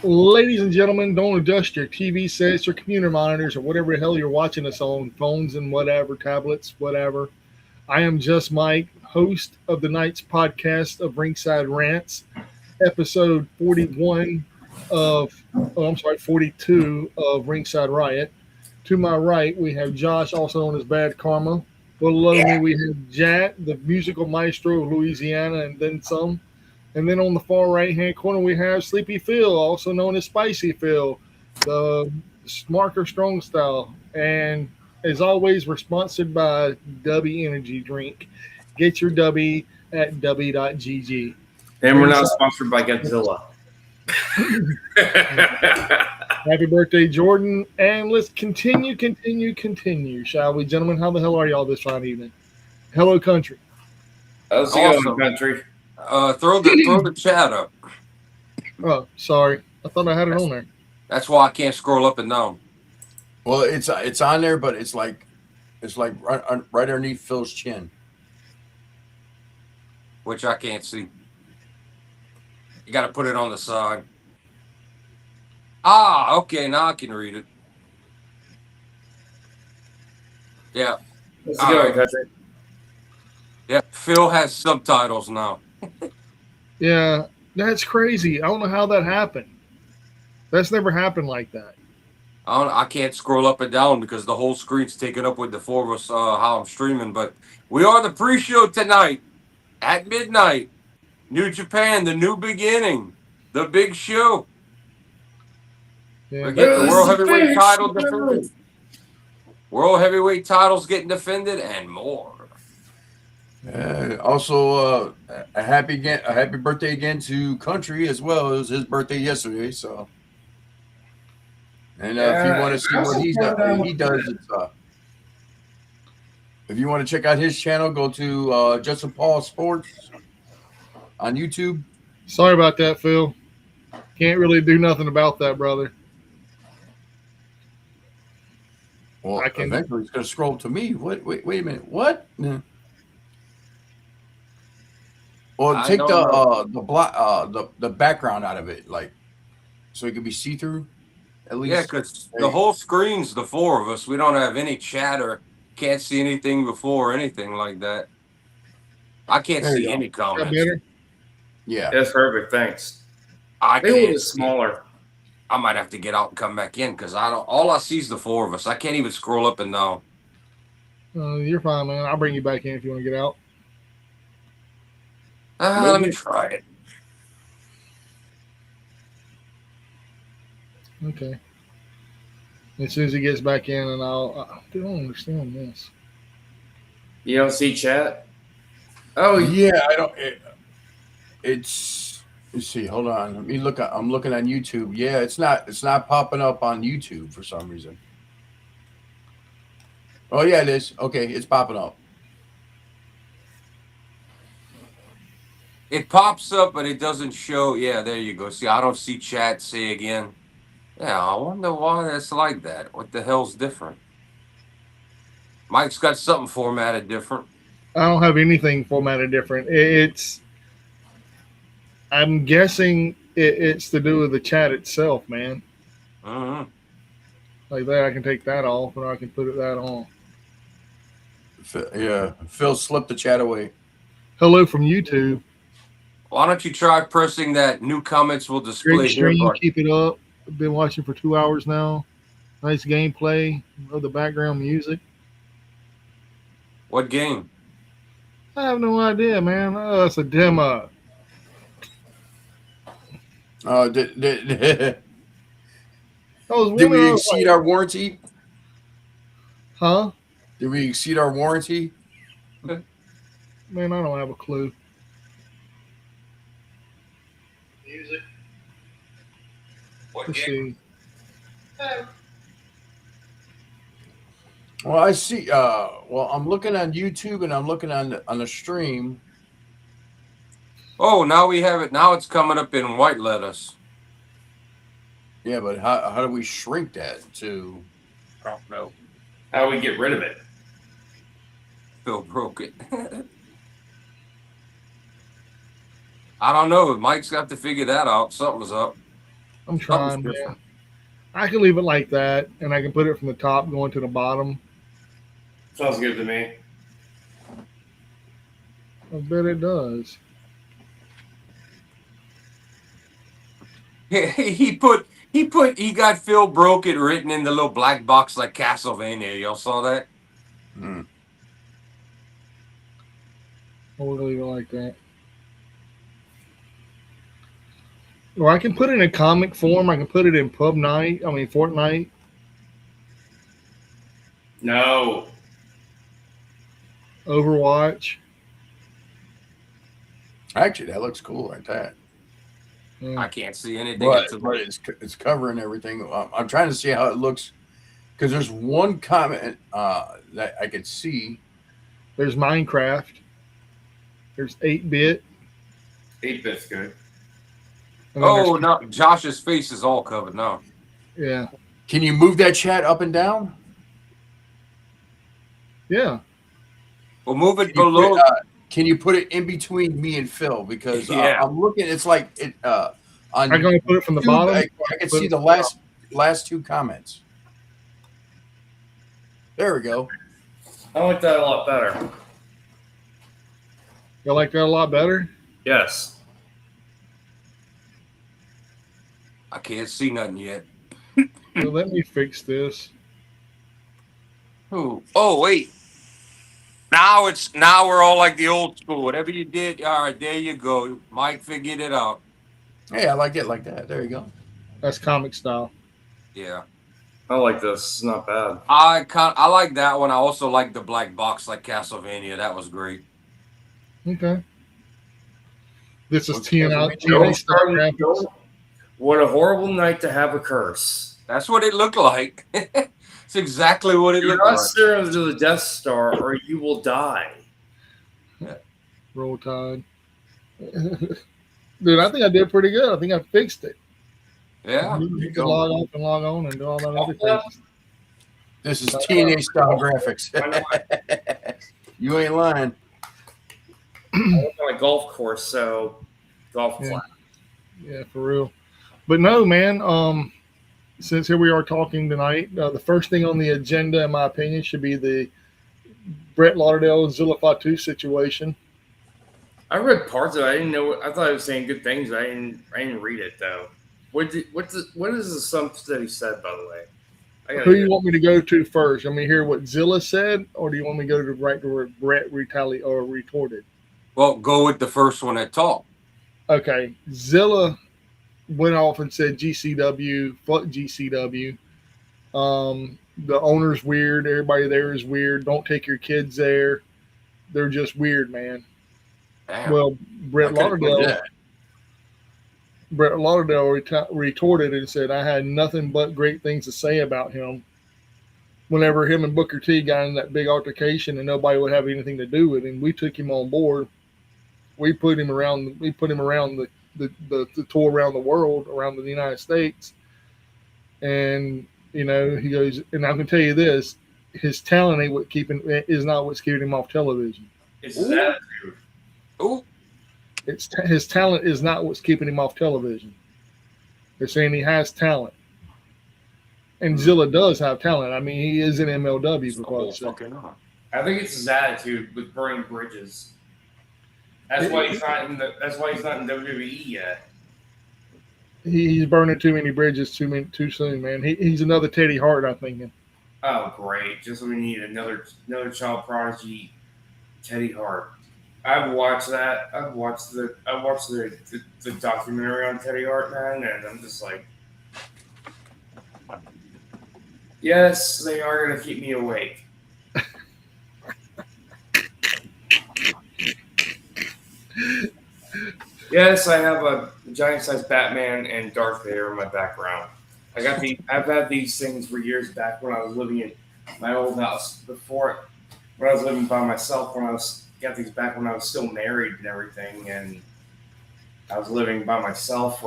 Ladies and gentlemen, don't adjust your TV sets, your computer monitors, or whatever the hell you're watching us on, phones and whatever, tablets, whatever. I am just Mike, host of the night's podcast of Ringside Rants, episode 41 I'm sorry, 42 of Ringside Riot. To my right, we have Josh, also known as Bad Karma. Below me, Yeah. we have Jack, the musical maestro of Louisiana, and then some. And then on the far right hand corner, we have Sleepy Phil, also known as Spicy Phil, the Smarker Strong Style. And as always, we're sponsored by Dubby Energy Drink. Get your Dubby at dubby.gg. And we're not Ringside. sponsored by Godzilla. Happy birthday, Jordan. And let's continue, shall we, gentlemen? How the hell are y'all this fine evening? Hello, country. How's it going, Awesome. country? Throw the chat up. Oh, sorry. I thought I had it on there. That's why I can't scroll up and down. Well, it's on there, but it's like right underneath Phil's chin. Which I can't see. You got to put it on the side. Ah, okay. Now I can read it. Yeah. How's it going, country? Yeah. Phil has subtitles now. Yeah, that's crazy. I don't know how that happened. That's never happened like that. I can't scroll up and down because the whole screen's taken up with the four of us, how I'm streaming. But we are the pre-show tonight at midnight. New Japan, the new beginning, the big show. Yeah, We're getting the World Heavyweight title defended. World Heavyweight titles getting defended and more. Also, a happy birthday again to Country as well. It was his birthday yesterday, so. And if you want to see what he does, it's if you want to check out his channel, go to Justin Paul Sports on YouTube. sorry about that, Phil. Can't really do nothing about that, brother. Well, I can- eventually it's going to scroll to me. What? Wait a minute. What? No. Well, I take don't the background out of it, like, so it could be see through. At least, Yeah, because the whole screen's the four of us. We don't have any chatter. Can't see anything before or anything like that. I can't There you see go. any Is that comments. better? yeah. That's perfect, thanks. I I think it can't. was smaller. I might have to get out and come back in because I don't. All I see is the four of us. I can't even scroll up and down. You're fine, man. I'll bring you back in if you want to get out. Let me try it. Okay. As soon as he gets back in, and I don't understand this. You don't see chat? Oh, Yeah, I don't. It's. Let's see. Hold on. Let me look. I'm looking on YouTube. Yeah, it's not popping up on YouTube for some reason. Oh yeah, it is. Okay, it's popping up. It pops up, but it doesn't show. Yeah, there you go. See, I don't see chat. Say again. Yeah, I wonder why that's like that. What the hell's different? Mike's got something formatted different. I don't have anything formatted different. It's. I'm guessing it's to do with the chat itself, man. Mm-hmm. Like that, I can take that off, or I can put that on. Yeah, Phil slipped the chat away. Hello from YouTube. Why don't you try pressing that new comments will display Great here stream. button? Keep it up. I've been watching for 2 hours now. Nice gameplay. Love the background music. What game? I have no idea, man. Oh, that's a demo. Did I was we wondering, I was exceed like, our warranty? huh? Did we exceed our warranty? Man, I don't have a clue. Music. What Let's game? see. Well, I see. Well, I'm looking on YouTube and I'm looking on the stream. Oh, now we have it. Now it's coming up in white letters. Yeah, but how do we shrink that to? I don't know. how do we get rid of it? Phil broke it. I don't know. Mike's got to figure that out. Something's up. I'm trying, man. I can leave it like that, and I can put it from the top going to the bottom. Sounds good to me. I bet it does. He got Phil Broken written in the little black box like Castlevania. Y'all saw that? Mm. We'll leave it like that. Or I can put it in a comic form. I can put it in Fortnite. No. Overwatch. Actually, that looks cool like that. Yeah. I can't see anything. But it's covering everything. I'm trying to see how it looks because there's one comment that I could see. There's Minecraft. There's 8-bit. 8-bit's good. And then Oh no, Josh's face is all covered now. Yeah. Can you move that chat up and down? Yeah. Well, move it Can you below. can you put it in between me and Phil? Because Yeah. I'm looking. It's like it. On I'm going to put it from the YouTube, bottom. I can see the last two comments. There we go. I like that a lot better. You like that a lot better? Yes. I can't see nothing yet. Well, let me fix this. Ooh. Oh wait. Now we're all like the old school. Whatever you did, all right, there you go. Mike figured it out. Hey, I like it like that. There you go. That's comic style. Yeah. I like this. It's not bad. I like that one. I also like the black box like Castlevania. That was great. Okay. This is Okay, TNA Star Graphics. What a horrible night to have a curse. That's what it looked like. It's exactly what it Do looked not like. stare into the Death Star or you will die. Roll Tide. Dude, I think I did pretty good. I think I fixed it. Yeah. You can log off and log on and do all that other things. This is TNA style graphics. You ain't lying. I work on a golf course, so golf Yeah. clap. Yeah, for real. But no, man. Since here we are talking tonight, the first thing on the agenda, in my opinion, should be the Brett Lauderdale Zilla Fatu situation. I read parts of it. I didn't know. I thought I was saying good things. I didn't read it though. What is the stuff that he said? By the way, Who do you want me to go to first? I mean, hear what Zilla said, or do you want me to go to right to where Brett retorted? Well, go with the first one that talked. Okay, Zilla went off and said GCW, fuck GCW. The owner's weird. Everybody there is weird. Don't take your kids there. They're just weird, man. Damn. Well, Brett Lauderdale retorted and said, I had nothing but great things to say about him. Whenever him and Booker T got in that big altercation and nobody would have anything to do with him, we took him on board. We put him around the tour around the world, around the United States. And, he goes, and I can tell you this, his talent is not what's keeping him off television. It's his attitude. Ooh. His talent is not what's keeping him off television. They're saying he has talent. And Zilla does have talent. I mean, he is in MLW for quite a second. I think it's his attitude with burning bridges. That's why he's not in WWE yet. He's burning too many bridges too soon, man. He's another Teddy Hart, I'm thinking. Oh, great! Just when we need another child prodigy, Teddy Hart. I've watched that. I've watched the documentary on Teddy Hart, man, and I'm just like, yes, they are gonna keep me awake. Yes, I have a giant-sized Batman and Darth Vader in my background. I've had these things for years back when I was living in my old house before, when I was living by myself. Got these back when I was still married and everything, and I was living by myself.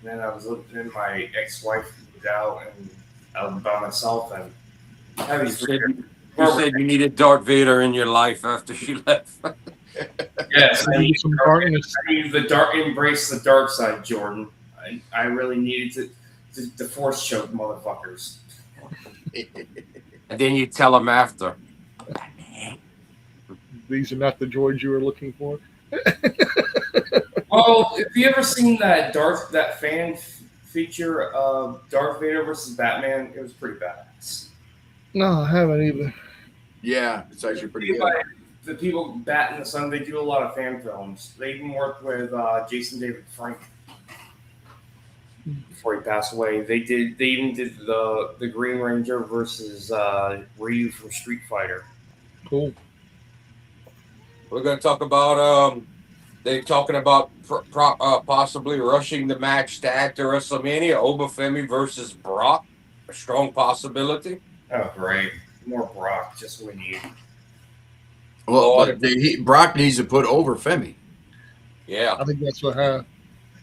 Then I was living, and my ex-wife moved out, and I was by myself. And I had these. You said you needed Darth Vader in your life after she left. Yes, I need some darkness. the dark. Embrace the dark side, Jordan. I really needed to force choke motherfuckers. And then you tell them after. These are not the droids you were looking for. Oh, have you ever seen that fan feature of Darth Vader versus Batman? It was pretty badass. No, I haven't either. Yeah, it's actually pretty good. The people Bat in the Sun, they do a lot of fan films. They even worked with Jason David Frank before he passed away. They even did the Green Ranger versus Ryu from Street Fighter. Cool. We're going to talk about they're talking about possibly rushing the match to add to WrestleMania. Obafemi versus Brock, a strong possibility. Oh, great! More Brock, just what we need. Well, but Brock needs to put over Femi. Yeah, I think that's what happened.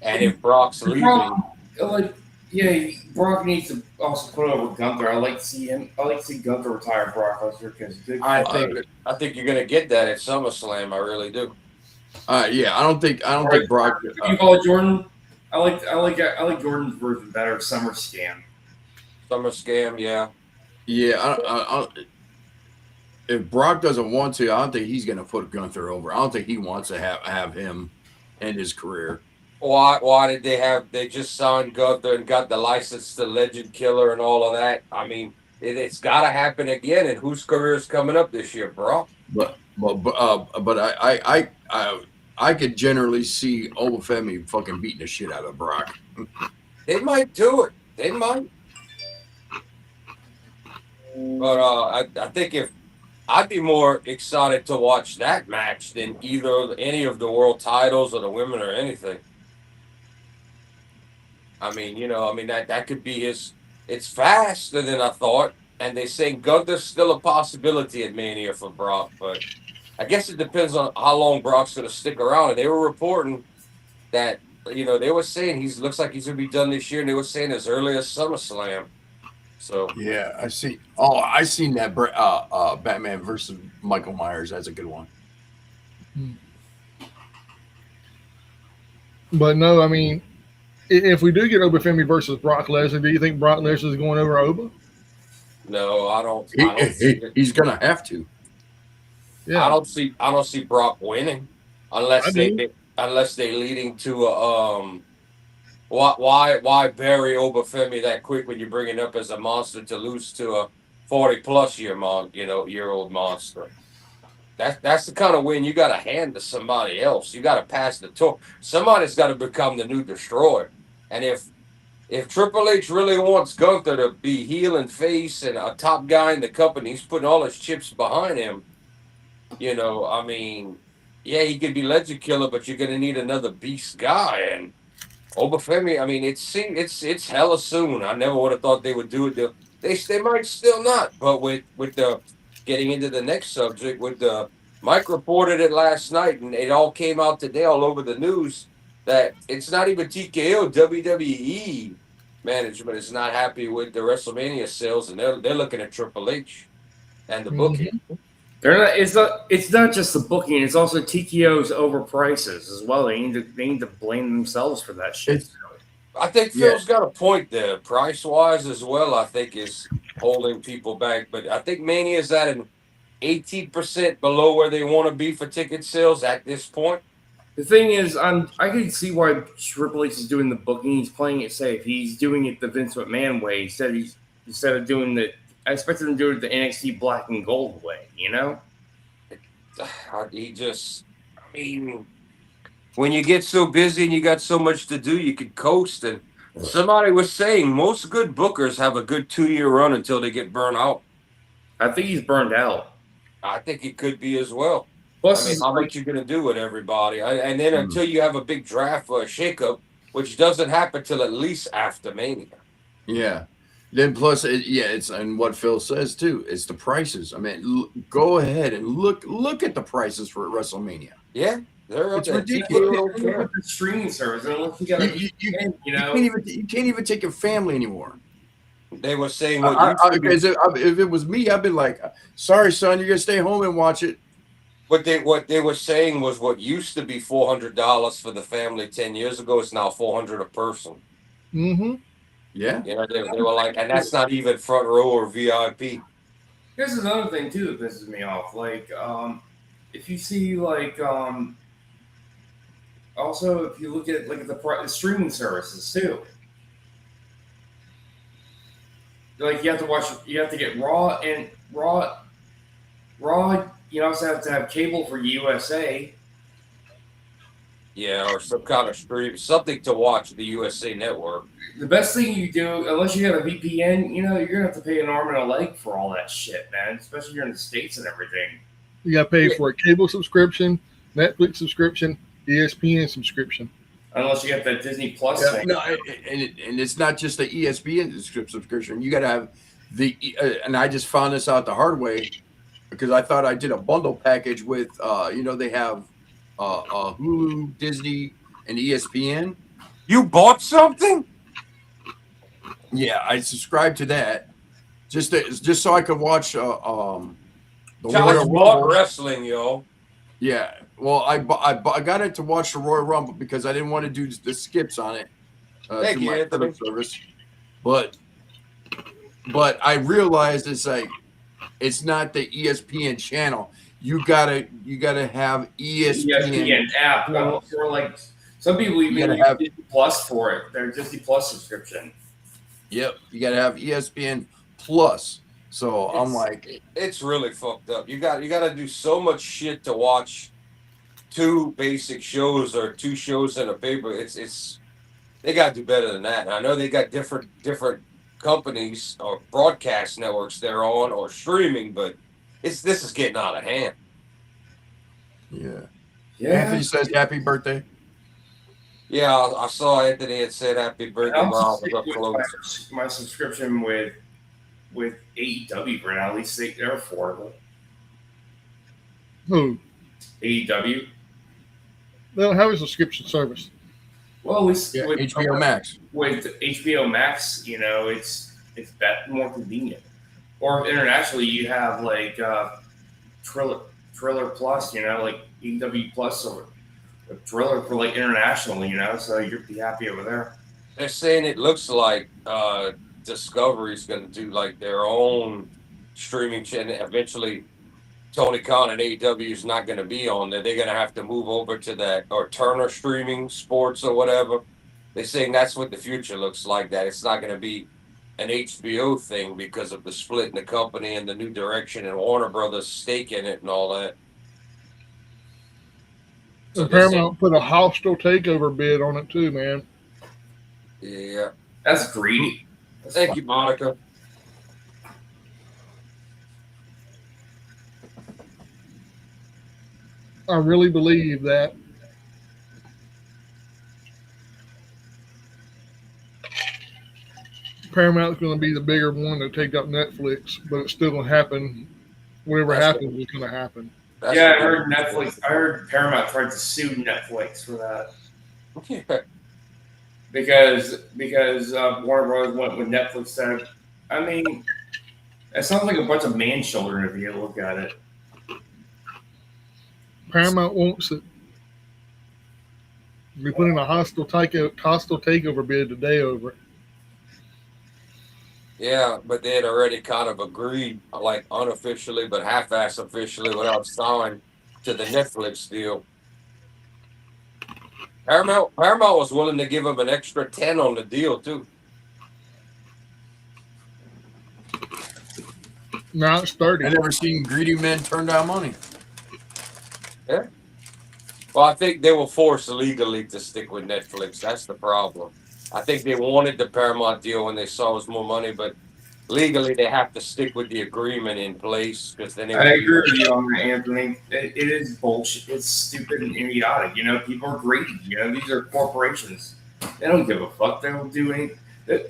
and if Brock's leaving, Brock needs to also put over Gunther. I like to see Gunther retire Brock Lesnar because I think you're going to get that at SummerSlam. I really do. Yeah, I don't think Brock. You call it Jordan? I like Jordan's version better. Summer Scam, yeah. Yeah, if Brock doesn't want to, I don't think he's going to put Gunther over. I don't think he wants to have him end his career. Why did they just signed Gunther and got the license to Legend Killer and all of that? I mean, it's got to happen again. And whose career is coming up this year, bro? But I could generally see Obafemi fucking beating the shit out of Brock. They might do it. They might. But I think if I'd be more excited to watch that match than any of the world titles or the women or anything. I mean, that could be it's faster than I thought. And they say Gunther's still a possibility at Mania for Brock, but I guess it depends on how long Brock's going to stick around. And they were reporting that, they were saying looks like he's going to be done this year. And they were saying as early as SummerSlam. So yeah, I see. Oh, I seen that Batman versus Michael Myers. That's a good one. But no, I mean, if we do get Obafemi versus Brock Lesnar, do you think Brock Lesnar is going over Oba? No, I don't. He's gonna have to. Yeah, I don't see Brock winning unless they leading to a Why bury Obafemi that quick when you bring it up as a monster to lose to a 40+ year old monster? That's the kind of win you got to hand to somebody else. You got to pass the torch. Somebody's got to become the new destroyer. And if Triple H really wants Gunther to be heel and face and a top guy in the company, he's putting all his chips behind him. He could be Legend Killer, but you're going to need another beast guy. And Obafemi, I mean, it's hella soon. I never would have thought they would do it. They might still not, but with the getting into the next subject, with the Mike reported it last night, and it all came out today all over the news that it's not even TKO. WWE management is not happy with the WrestleMania sales, and they're looking at Triple H and the booking. They're not. It's not just the booking. It's also TKO's over prices as well. They need to blame themselves for that shit. I think Phil's got a point there. Price wise as well, I think is holding people back. But I think Mania is at an 18% below where they want to be for ticket sales at this point. The thing is, I can see why Triple H is doing the booking. He's playing it safe. He's doing it the Vince McMahon way. Instead of doing the. I expected him to do it the NXT Black and Gold way, When you get so busy and you got so much to do, you could coast. And somebody was saying most good bookers have a good 2-year run until they get burned out. I think he's burned out. I think it could be as well. Plus, how much you going to do with everybody? And then until you have a big draft or a shakeup, which doesn't happen till at least after Mania. Yeah. Then plus, it's and what Phil says too. It's the prices. I mean, go ahead and look at the prices for WrestleMania. Yeah, they're it's ridiculous. The streaming service. You can't even take your family anymore. They were saying, if it was me, I'd be like, "Sorry, son, you're gonna stay home and watch it." What they were saying was what used to be $400 for the family 10 years ago is now $400 a person. Mm-hmm. Yeah. You know, they were like, and that's not even front row or VIP. Here's another thing too that pisses me off. Like, if you see like, also if you look at like the streaming services too, like you have to get Raw. You also have to have cable for USA. Yeah, or some kind of stream, something to watch the USA Network. The best thing you do, unless you have a VPN, you know, you're gonna have to pay an arm and a leg for all that shit, man. Especially here in the States and everything. You got to pay for a cable subscription, Netflix subscription, ESPN subscription. Unless you get that Disney Plus Yeah, thing. no, and it's not just the ESPN subscription. You got to have and I just found this out the hard way because I thought I did a bundle package with, they have Hulu, Disney, and ESPN. You bought something? Yeah, I subscribed to that just so I could watch the Josh Royal bought Rumble. wrestling, yo. Yeah, well, I got it to watch the Royal Rumble because I didn't want to do the skips on it Thank through you, my Anthony. service. But I realized it's not the ESPN channel. You gotta have ESPN. ESPN app, or like some people even gotta use have- Disney Plus for it. Their Disney Plus subscription. Yep, you gotta have ESPN Plus. So I'm like, It's really fucked up. You got to do so much shit to watch two basic shows or two shows in a paper. It's they got to do better than that. And I know they got different companies or broadcast networks they're on or streaming, but this is getting out of hand. yeah. Anthony says happy birthday. Yeah, I saw Anthony had said happy birthday. I'm Wow, sticking with my subscription with AEW for now. At least they're affordable. Who? AEW. They don't have a subscription service. Well, at least Yeah, with HBO Max. With HBO Max, you know, it's more convenient. Or internationally, you have like Triller Plus, you know, like AEW Plus or Triller for like international, you know, so you'd be happy over there. They're saying it looks like Discovery's going to do like their own streaming channel. Eventually, Tony Khan and AEW is not going to be on there. They're going to have to move over to that or Turner streaming sports or whatever. They're saying that's what the future looks like. That it's not going to be an HBO thing because of the split in the company and the new direction and Warner Brothers stake in it and all that. And Paramount put a hostile takeover bid on it too, man. Yeah. That's greedy. Thank you, Monica. I really believe that Paramount's going to be the bigger one to take up Netflix, but it's still going to happen. Whatever happens is going to happen. Yeah, I heard Netflix. I heard Paramount tried to sue Netflix for that. Yeah. Because Warner Bros. Went with Netflix. Said, I mean, it sounds like a bunch of man children if you look at it. Paramount wants it. We put in a hostile takeover bid today over it. Yeah, but they had already kind of agreed, like unofficially, but half-ass officially, without signing, to the Netflix deal. Paramount was willing to give him an extra 10 on the deal too. Now it's 30. I never seen greedy men turn down money. Yeah. Well, I think they were forced legally to stick with Netflix. That's the problem. I think they wanted the Paramount deal when they saw it was more money, but legally they have to stick with the agreement in place because then. I agree with you on that, Anthony. It is bullshit. It's stupid and idiotic. You know, people are greedy. You know, these are corporations. They don't give a fuck. They don't do anything.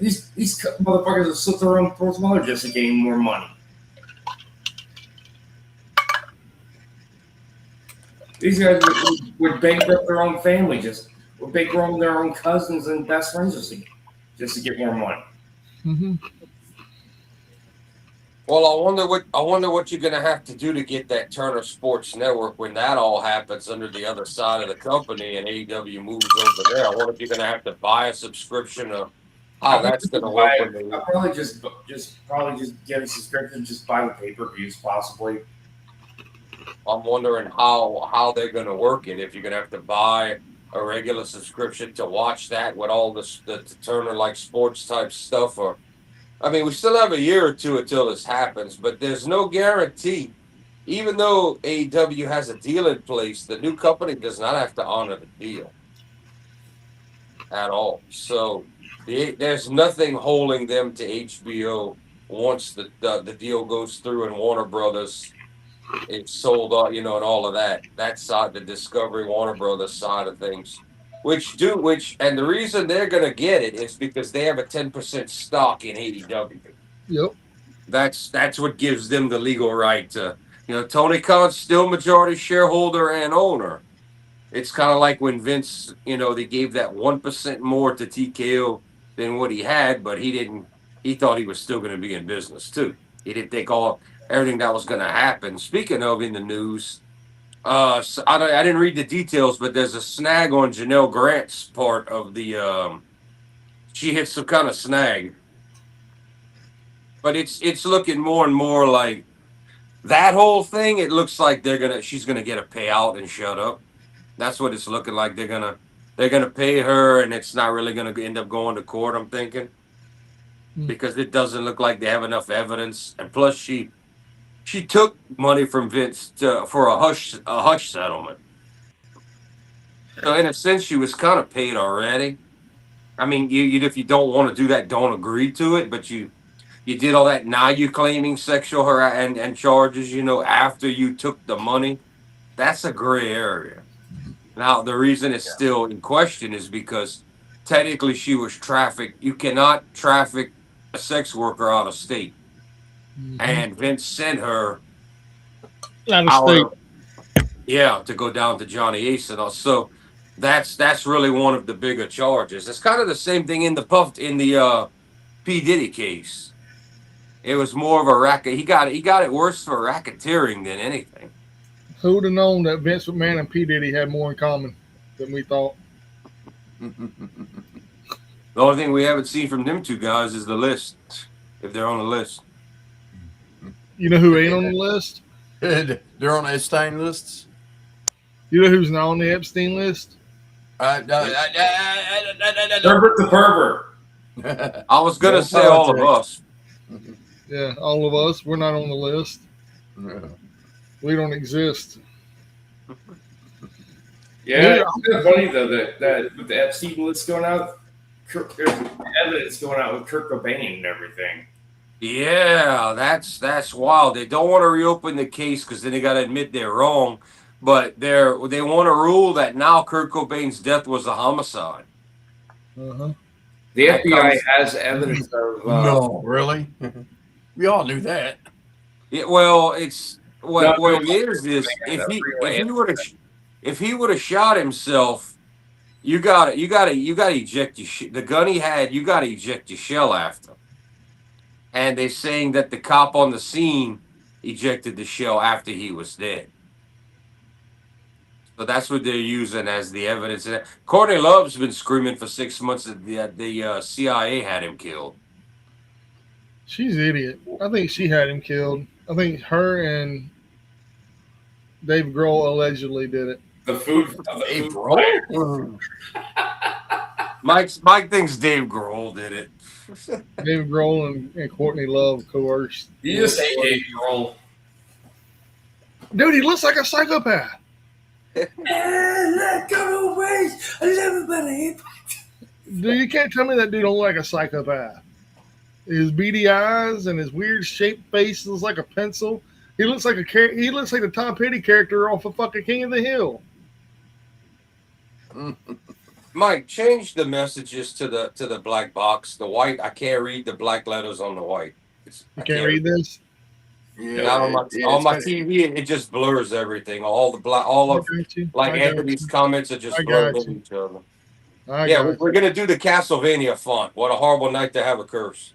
These motherfuckers will slit their own throats mother just to gain more money. These guys would bankrupt their own family, would bankrupt their own cousins and best friends just to get more money. Mm-hmm. Well, I wonder what you're gonna have to do to get that Turner Sports Network when that all happens under the other side of the company and AEW moves over there. I wonder if you're gonna have to buy a subscription how that's going to work. When they, I'll probably just get a subscription, just buy the pay-per-views possibly. I'm wondering how they're going to work it. If you're going to have to buy a regular subscription to watch that with all the Turner like sports type stuff, or I mean, we still have a year or two until this happens, but there's no guarantee. Even though AEW has a deal in place, the new company does not have to honor the deal at all. So there's nothing holding them to HBO once the deal goes through and Warner Brothers it's sold out, and all of that. That side, the Discovery Warner Brothers side of things, and the reason they're gonna get it is because they have a 10% stock in AEW. Yep. That's what gives them the legal right to, Tony Khan's still majority shareholder and owner. It's kind of like when Vince, they gave that 1% more to TKO than what he had, but he didn't. He thought he was still going to be in business too. He didn't think everything that was going to happen. Speaking of in the news, so I didn't read the details, but there's a snag on Janelle Grant's part of the. She hit some kind of snag, but it's looking more and more like that whole thing. It looks like she's gonna get a payout and shut up. That's what it's looking like. They're gonna pay her, and it's not really gonna end up going to court. I'm thinking because it doesn't look like they have enough evidence, and plus she took money from Vince for a hush settlement. So in a sense, she was kind of paid already. I mean, you if you don't want to do that, don't agree to it, but you did all that. Now you're claiming sexual harassment and charges. After you took the money, that's a gray area. Now, the reason it's still in question is because technically she was trafficked. You cannot traffic a sex worker out of state. Mm-hmm. And Vince sent her out of state. Yeah, to go down to Johnny Ace and all. So that's really one of the bigger charges. It's kind of the same thing in the P. Diddy case. It was more of a racket. He got it worse for racketeering than anything. Who would have known that Vince McMahon and P. Diddy had more in common than we thought? The only thing we haven't seen from them two guys is the list, if they're on the list. You know who ain't on the list? They're on Epstein lists. You know who's not on the Epstein list? Herbert the pervert. I was gonna say all of us. Yeah, all of us. We're not on the list. No. We don't exist. Yeah, it's funny though that with the Epstein list going out, there's evidence going out with Kurt Cobain and everything. Yeah, that's wild. They don't want to reopen the case because then they got to admit they're wrong. But they want to rule that now Kurt Cobain's death was a homicide. Uh-huh. The FBI has evidence of. No, really? We all knew that. Yeah, well, it's what it is if he would have shot himself, you got to eject the gun he had. You got to eject your shell after. And they're saying that the cop on the scene ejected the shell after he was dead. So that's what they're using as the evidence. Courtney Love's been screaming for 6 months that the CIA had him killed. She's an idiot. I think she had him killed. I think her and Dave Grohl allegedly did it. Dave Grohl? Mike thinks Dave Grohl did it. Dave Grohl and Courtney Love coerced. You just hate Dave Grohl. Dude, he looks like a psychopath. Let go away. I love it. Dude, you can't tell me that dude don't look like a psychopath. His beady eyes and his weird shaped face looks like a pencil. He looks like the Tom Petty character off of fucking King of the Hill. Mike, change the messages to the black box. The white, I can't read the black letters on the white. You can't read this? Yeah, on my TV, it just blurs everything. Anthony's comments are just blurred into each other. We're gonna do the Castlevania font. What a horrible night to have a curse.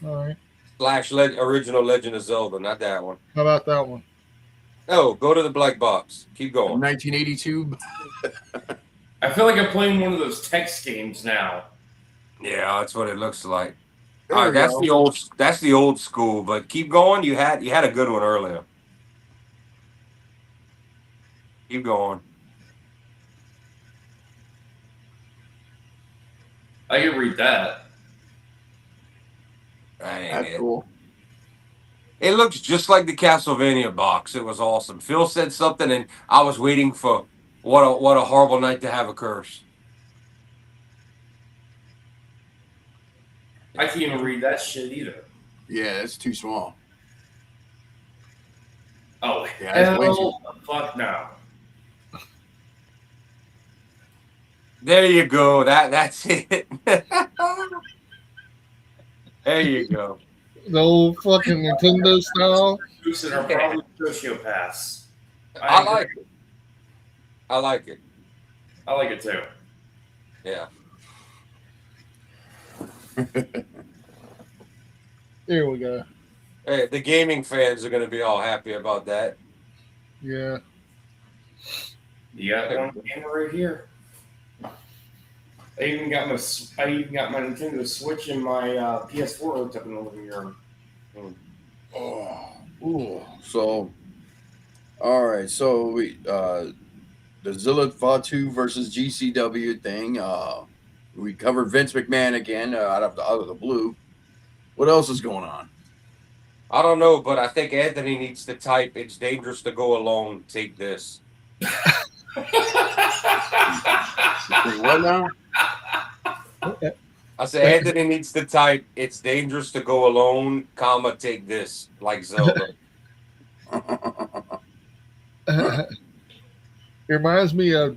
All right. / original Legend of Zelda, not that one. How about that one? Oh, go to the black box. Keep going. 1982. I feel like I'm playing one of those text games now. Yeah, that's what it looks like. There All right, we that's go. the old. That's the old school. But keep going. You had a good one earlier. Keep going. I can read that. Dang That's it. cool. It looks just like the Castlevania box. It was awesome. Phil said something, and I was waiting for what a horrible night to have a curse. I can't even read that shit either. Yeah, it's too small. Oh, Yeah, that's way too. hell the fuck no. There you go. That's it. There you go. The old fucking Nintendo style. Lucid are probably sociopaths. I like it. I like it. I like it too. Yeah. Here we go. Hey, the gaming fans are going to be all happy about that. Yeah. You got one camera right here. I even got my Nintendo Switch and my PS4 hooked up in the living room. Oh, ooh. So, all right. So we the Zilla Fatu versus GCW thing. We covered Vince McMahon again out of the blue. What else is going on? I don't know, but I think Anthony needs to type, "It's dangerous to go alone. Take this." Wait, what now? I said Anthony needs to type, "It's dangerous to go alone, comma, take this," like Zelda. It reminds me of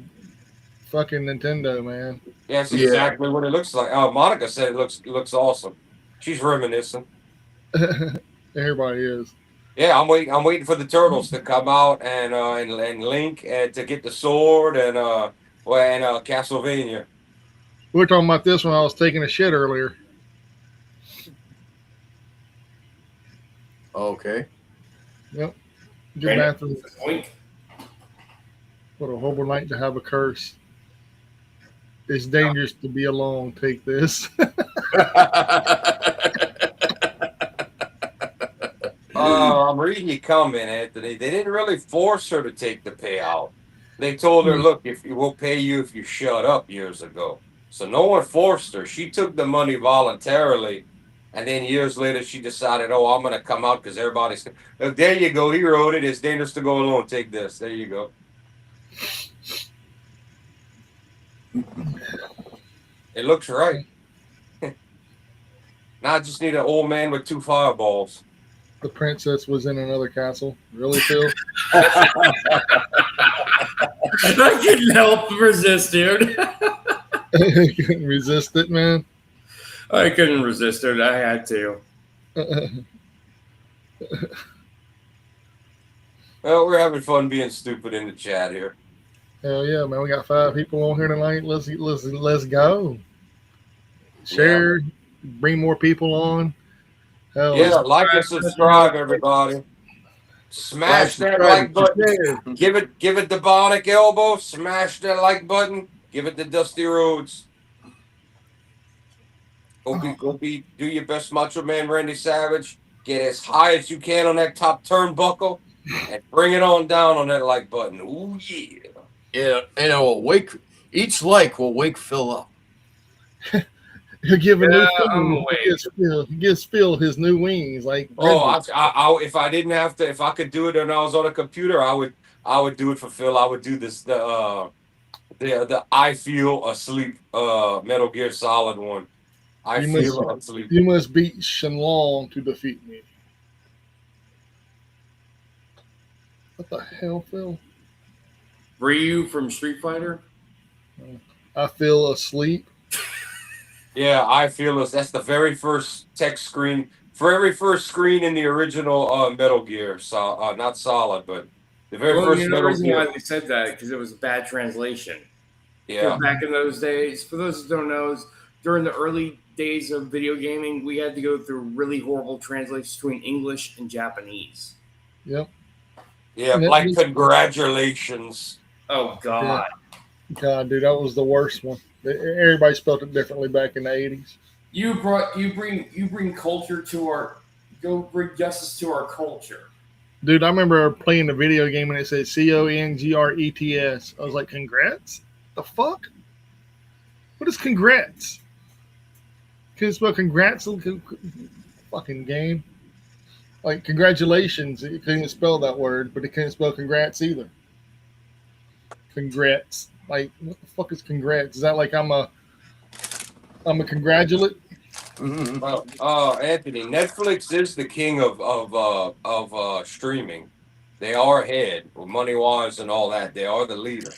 fucking Nintendo, man. Yeah, that's Yeah. exactly what it looks like. Monica said it looks awesome. She's reminiscing. Everybody is. Yeah, I'm waiting for the turtles to come out and Link and to get the sword and Castlevania. We were talking about this when I was taking a shit earlier. Okay. Good Brandon, bathroom. Wink. What a horrible night to have a curse. It's dangerous to be alone. Take this. I'm reading your comment, Anthony. They didn't really force her to take the payout. They told her, "Look, if we'll pay you if you shut up," years ago. So no one forced her. She took the money voluntarily, and then years later she decided, "Oh, I'm going to come out because everybody's." There you go. He wrote it. It's dangerous to go alone. Take this. There you go. It looks right. Now I just need an old man with 2 fireballs. The princess was in another castle. Really, Phil? I couldn't help resist, dude. Couldn't resist it, man. I couldn't resist it. I had to. Well, we're having fun being stupid in the chat here. Hell yeah, man. We got 5 people on here tonight. Let's go. Share, bring more people on. Hell, Yeah, like and subscribe, everybody. Smash that like button. Give it the bionic elbow. Smash that like button. Give it the Dusty Rhodes. Go be do your best, Macho Man Randy Savage. Get as high as you can on that top turnbuckle, and bring it on down on that like button. Ooh yeah. Yeah, and it will wake. Each like will wake Phil up. He'll give a new I'm Phil. He gives Phil his new wings. Like, if I didn't have to, if I could do it and I was on a computer, I would do it for Phil. I would do this the I feel asleep Metal Gear Solid one. I feel asleep. You must beat Shenlong to defeat me. What the hell, Phil? Ryu from Street Fighter. I feel asleep. Yeah, I feel as that's the very first text screen, very first screen in the original Metal Gear. So not Solid, but the very first the Metal reason Gear. why they said that because it was a bad translation. Yeah. Back in those days, for those who don't know, during the early days of video gaming, we had to go through really horrible translations between English and Japanese. Yep. Yeah, like congratulations. Oh God. God, dude, that was the worst one. Everybody spelled it differently back in the 80s. You bring culture to our bring justice to our culture. Dude, I remember playing the video game and it said CONGRETS. I was like, congrats? The fuck? What is congrats? Can you spell congrats? Fucking game. Like, congratulations. It couldn't spell that word, but it couldn't spell congrats either. Congrats. Like, what the fuck is congrats? Is that like I'm a congratulate? Mhm. Well, Anthony, Netflix is the king of streaming. They are ahead with money wise and all that. They are the leader.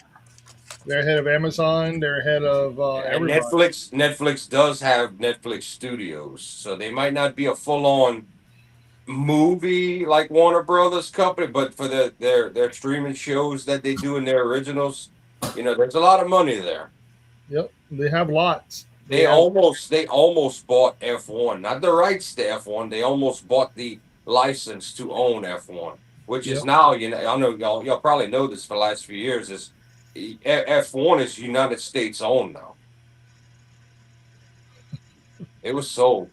They're ahead of Amazon. They're ahead of And everybody. Netflix does have Netflix Studios, so they might not be a full on movie like Warner Brothers company, but for their streaming shows that they do in their originals, there's a lot of money there. Yep, they have lots. They almost bought F1, not the rights to F1. They almost bought the license to own F1, which is Yep. now, I know y'all probably know this for the last few years, is F1 is United States owned now. It was sold.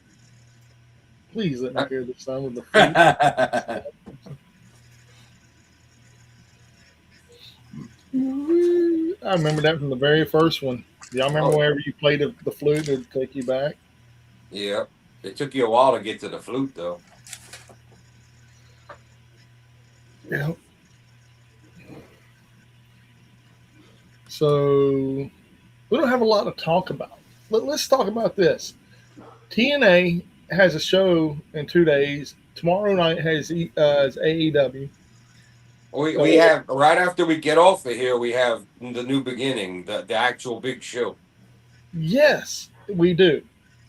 Please let me hear the sound of the flute. I remember that from the very first one. Do y'all remember whenever you played the flute, it would take you back? Yeah. It took you a while to get to the flute, though. Yeah. So we don't have a lot to talk about. Let's talk about this. TNA has a show in 2 days. Tomorrow night has AEW. We have, right after we get off of here, we have the new beginning, the actual big show. Yes, we do.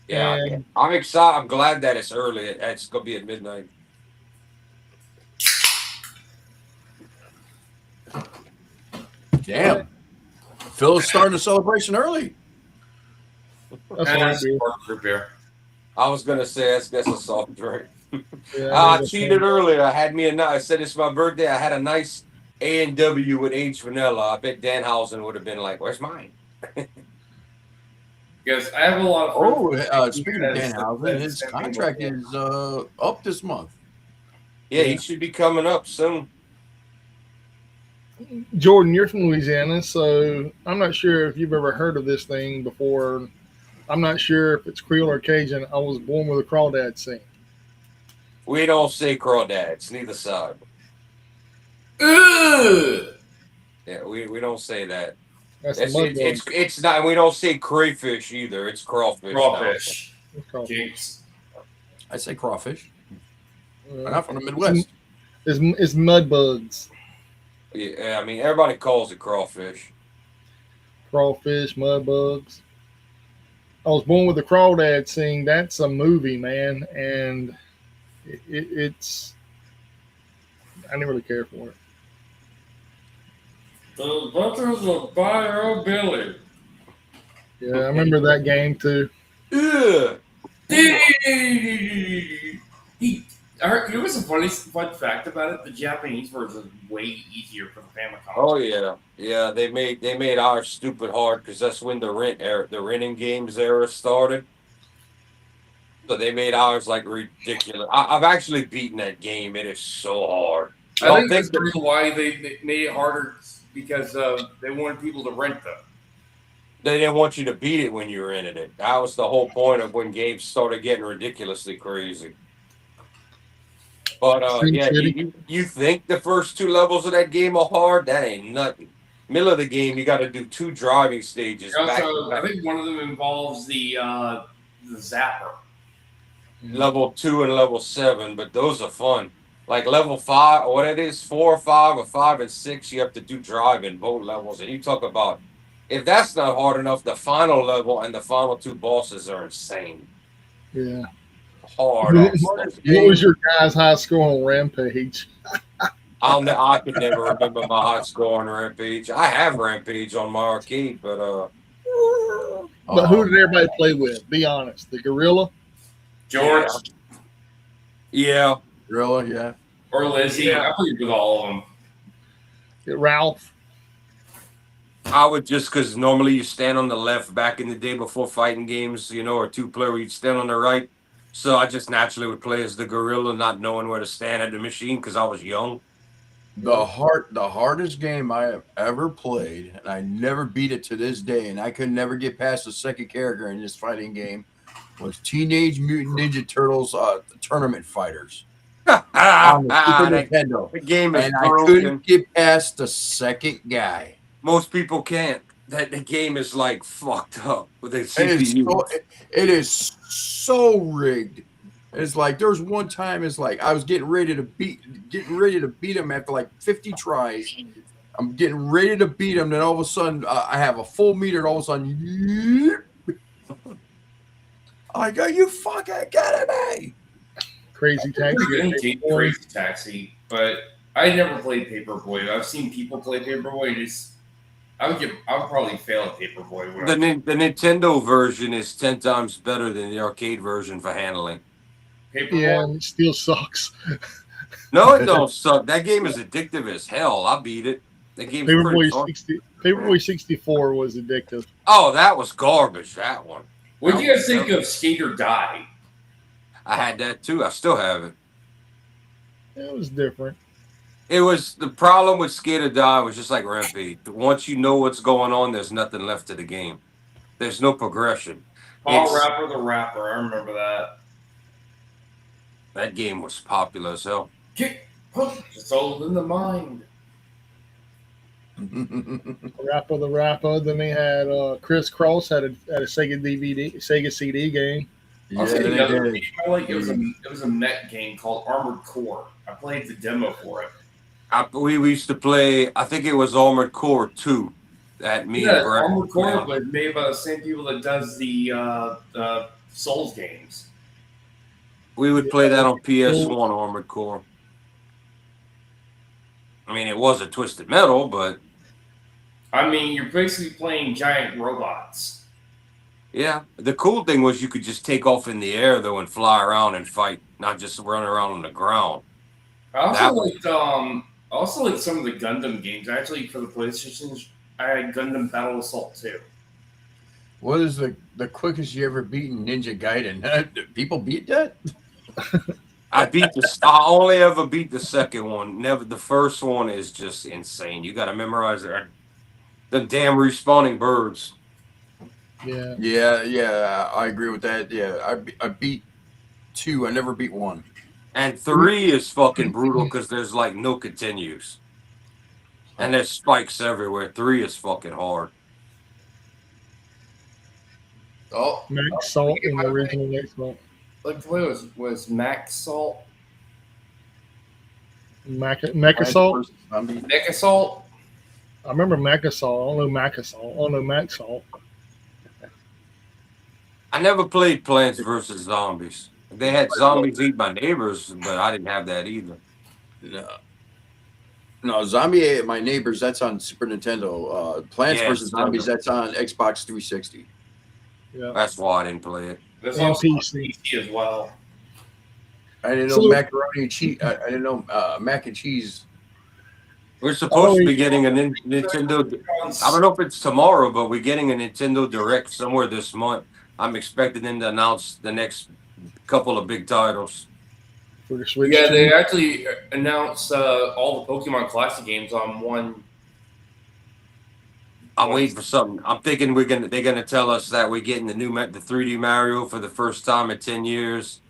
Yeah, And I'm excited. I'm glad that it's early. It's going to be at midnight. Damn. Phil's starting the celebration early. that's what I do. I was going to say that's a soft drink. Yeah, I cheated earlier. I said it's my birthday. I had a nice A&W with H vanilla. I bet Danhausen would have been like, "Where's mine?" Because I have a lot of friends. Speaking of Danhausen, his contract is up this month. Yeah, he should be coming up soon. Jordan, you're from Louisiana, so I'm not sure if you've ever heard of this thing before. I'm not sure if it's Creole or Cajun. I was born with a crawdad scene. We don't say crawdads, neither side. Ugh! Yeah, we don't say that. That's It's not. We don't say crayfish either. It's crawfish. Crawfish. Jinx. I say crawfish. I'm not from the Midwest. It's mud bugs. Yeah, I mean everybody calls it crawfish. Crawfish, mud bugs. I was born with a crawdad scene. That's a movie, man, and it's. I didn't really care for it. The Butters of Bio Billy. Yeah, I remember that game too. Ugh. I heard, it was a fun fact about it. The Japanese version is way easier for the Famicom. Oh yeah. They made ours stupid hard because that's when the renting games era started. So they made ours like ridiculous. I've actually beaten that game. It is so hard. I think that's the reason why they made it harder, because they wanted people to rent them. They didn't want you to beat it when you rented it. That was the whole point of when games started getting ridiculously crazy. But you think the first 2 levels of that game are hard? That ain't nothing. Middle of the game, you got to do 2 driving stages. Also, I think one of them involves the zapper. Level 2 and level 7, but those are fun. Like level 5, or what it is, 4 or 5 or 5 and 6, you have to do driving both levels. And you talk about, if that's not hard enough, the final level and the final 2 bosses are insane. Yeah. Hard. What was your guys' high score on Rampage? I could never remember my high score on Rampage. I have Rampage on my arcade, but But who did everybody play with? Be honest. The Gorilla? George. Yeah. Gorilla, yeah. Or Lizzie. I played with all of them. Ralph? I would just because normally you stand on the left back in the day before fighting games, or two-player, you'd stand on the right. So I just naturally would play as the gorilla, not knowing where to stand at the machine because I was young. The hardest game I have ever played, and I never beat it to this day, and I could never get past the second character in this fighting game, was Teenage Mutant Ninja Turtles Tournament Fighters on the Super that, Nintendo. the game is And I broken. couldn't get past the second guy. Most people can't. That the game is like fucked up with the It CPU. is so rigged. It's like there's one time it's like I was getting ready to beat him after like 50 tries. I'm getting ready to beat him, then all of a sudden I have a full meter, and all of a sudden, I go, you fucking kidding me? Crazy Taxi. Crazy Taxi, but I never played Paperboy. I've seen people play Paperboy. I would probably fail at Paperboy. The Nintendo version is 10 times better than the arcade version for handling. Paperboy? Yeah, and it still sucks. No, it don't suck. That game is addictive as hell. I beat it. That game's pretty fun. Paperboy 64 was addictive. Oh, that was garbage, that one. What do you guys think of Skate or Die? I had that too. I still have it. It was different. It was the problem with Skate or Die was just like Rampage. Once you know what's going on, there's nothing left to the game. There's no progression. Paul Rapper the Rapper. I remember that. That game was popular as hell. Kick, punch, it's all in the mind. Rapper the Rapper. Then they had Chris Cross had a Sega CD game. I'll say the other game I like. It was a mech game called Armored Core. I played the demo for it. We used to play. I think it was Armored Core 2. That me and Brett. Armored Core was made by the same people that does the Souls games. We would play that on PS1 Armored Core. I mean, it was a Twisted Metal, but I mean, you're basically playing giant robots. yeah. The cool thing was you could just take off in the air though and fly around and fight, not just run around on the ground. I also liked some of the Gundam games. Actually, for the PlayStation, I had Gundam Battle Assault 2. What is the quickest you ever beaten Ninja Gaiden? People beat that? I only ever beat the second one. Never the first one is just insane. You got to memorize it. The damn respawning birds. Yeah. Yeah, I agree with that. Yeah, I beat 2. I never beat 1. And 3 is fucking brutal because there's like no continues. And there's spikes everywhere. 3 is fucking hard. Oh, Max Salt in the original Xbox. Like what was Max Salt? Mech Assault? Mech Assault? I remember Mech Assault. I don't know Mech Assault. I don't know Mech Assault. I never played Plants vs. Zombies. They had zombies eat my neighbors, but I didn't have that either. No, Zombie Ate My Neighbors, that's on Super Nintendo. Plants vs. Zombies, that's on Xbox 360. Yeah. That's why I didn't play it. There's also PC as well. I didn't know macaroni and cheese. I didn't know mac and cheese. We're supposed to be getting a Nintendo. I don't know if it's tomorrow, but we're getting a Nintendo Direct somewhere this month. I'm expecting them to announce the next couple of big titles. For the Switch. Yeah, they actually announced all the Pokemon Classic games on one. I'm waiting for something. I'm thinking they're gonna tell us that we're getting the 3D Mario for the first time in 10 years.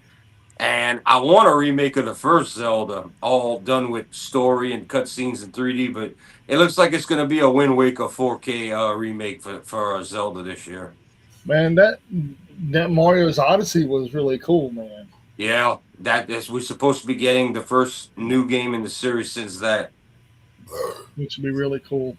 And I want a remake of the first Zelda, all done with story and cutscenes in 3D, but it looks like it's going to be a Wind Waker 4K remake for Zelda this year. Man, that Mario's Odyssey was really cool, man. Yeah, we're supposed to be getting the first new game in the series since that. Which would be really cool.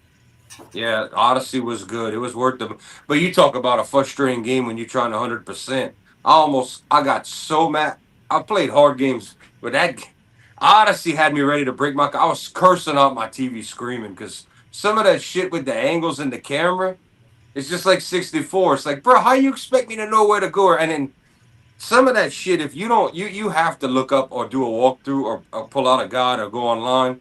Yeah, Odyssey was good. It was worth it. But you talk about a frustrating game when you're trying 100%. I got so mad. I played hard games, but that Odyssey had me ready to break my. I was cursing out my TV, screaming because some of that shit with the angles in the camera, it's just like 64. It's like, bro, how you expect me to know where to go? And then some of that shit, if you don't, you have to look up or do a walkthrough or pull out a guide or go online.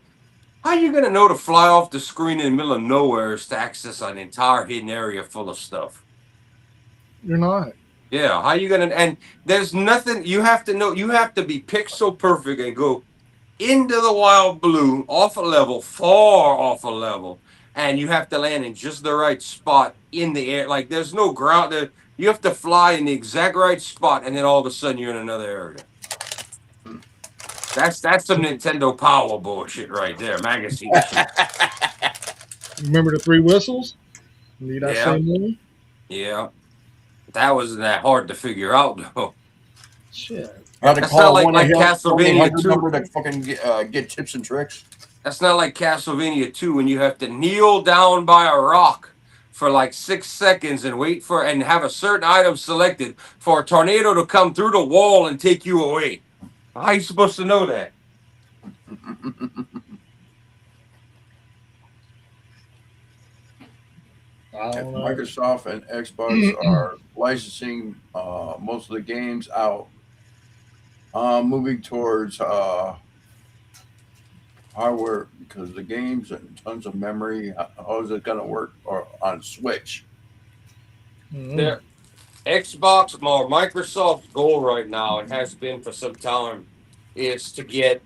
How you gonna know to fly off the screen in the middle of nowhere is to access an entire hidden area full of stuff? You're not. Yeah, how you gonna? And there's nothing you have to know. You have to be pixel perfect and go into the wild blue, off a level, far off a level, and you have to land in just the right spot in the air. Like there's no ground there. You have to fly in the exact right spot, and then all of a sudden you're in another area. That's some Nintendo Power bullshit right there, magazine shit. Remember the 3 whistles? Need I say Yeah, more? yeah. That wasn't that hard to figure out though. Shit. I had to That's call not a like 1-800 Castlevania 2. number to fucking get tips and tricks. That's not like Castlevania 2 when you have to kneel down by a rock for like 6 seconds and wait for and have a certain item selected for a tornado to come through the wall and take you away. How are you supposed to know that? I don't know. Microsoft and Xbox are licensing most of the games out, moving towards hardware because the games and tons of memory. How is it going to work on Switch? There, Xbox or Microsoft's goal right now, and has been for some time, is to get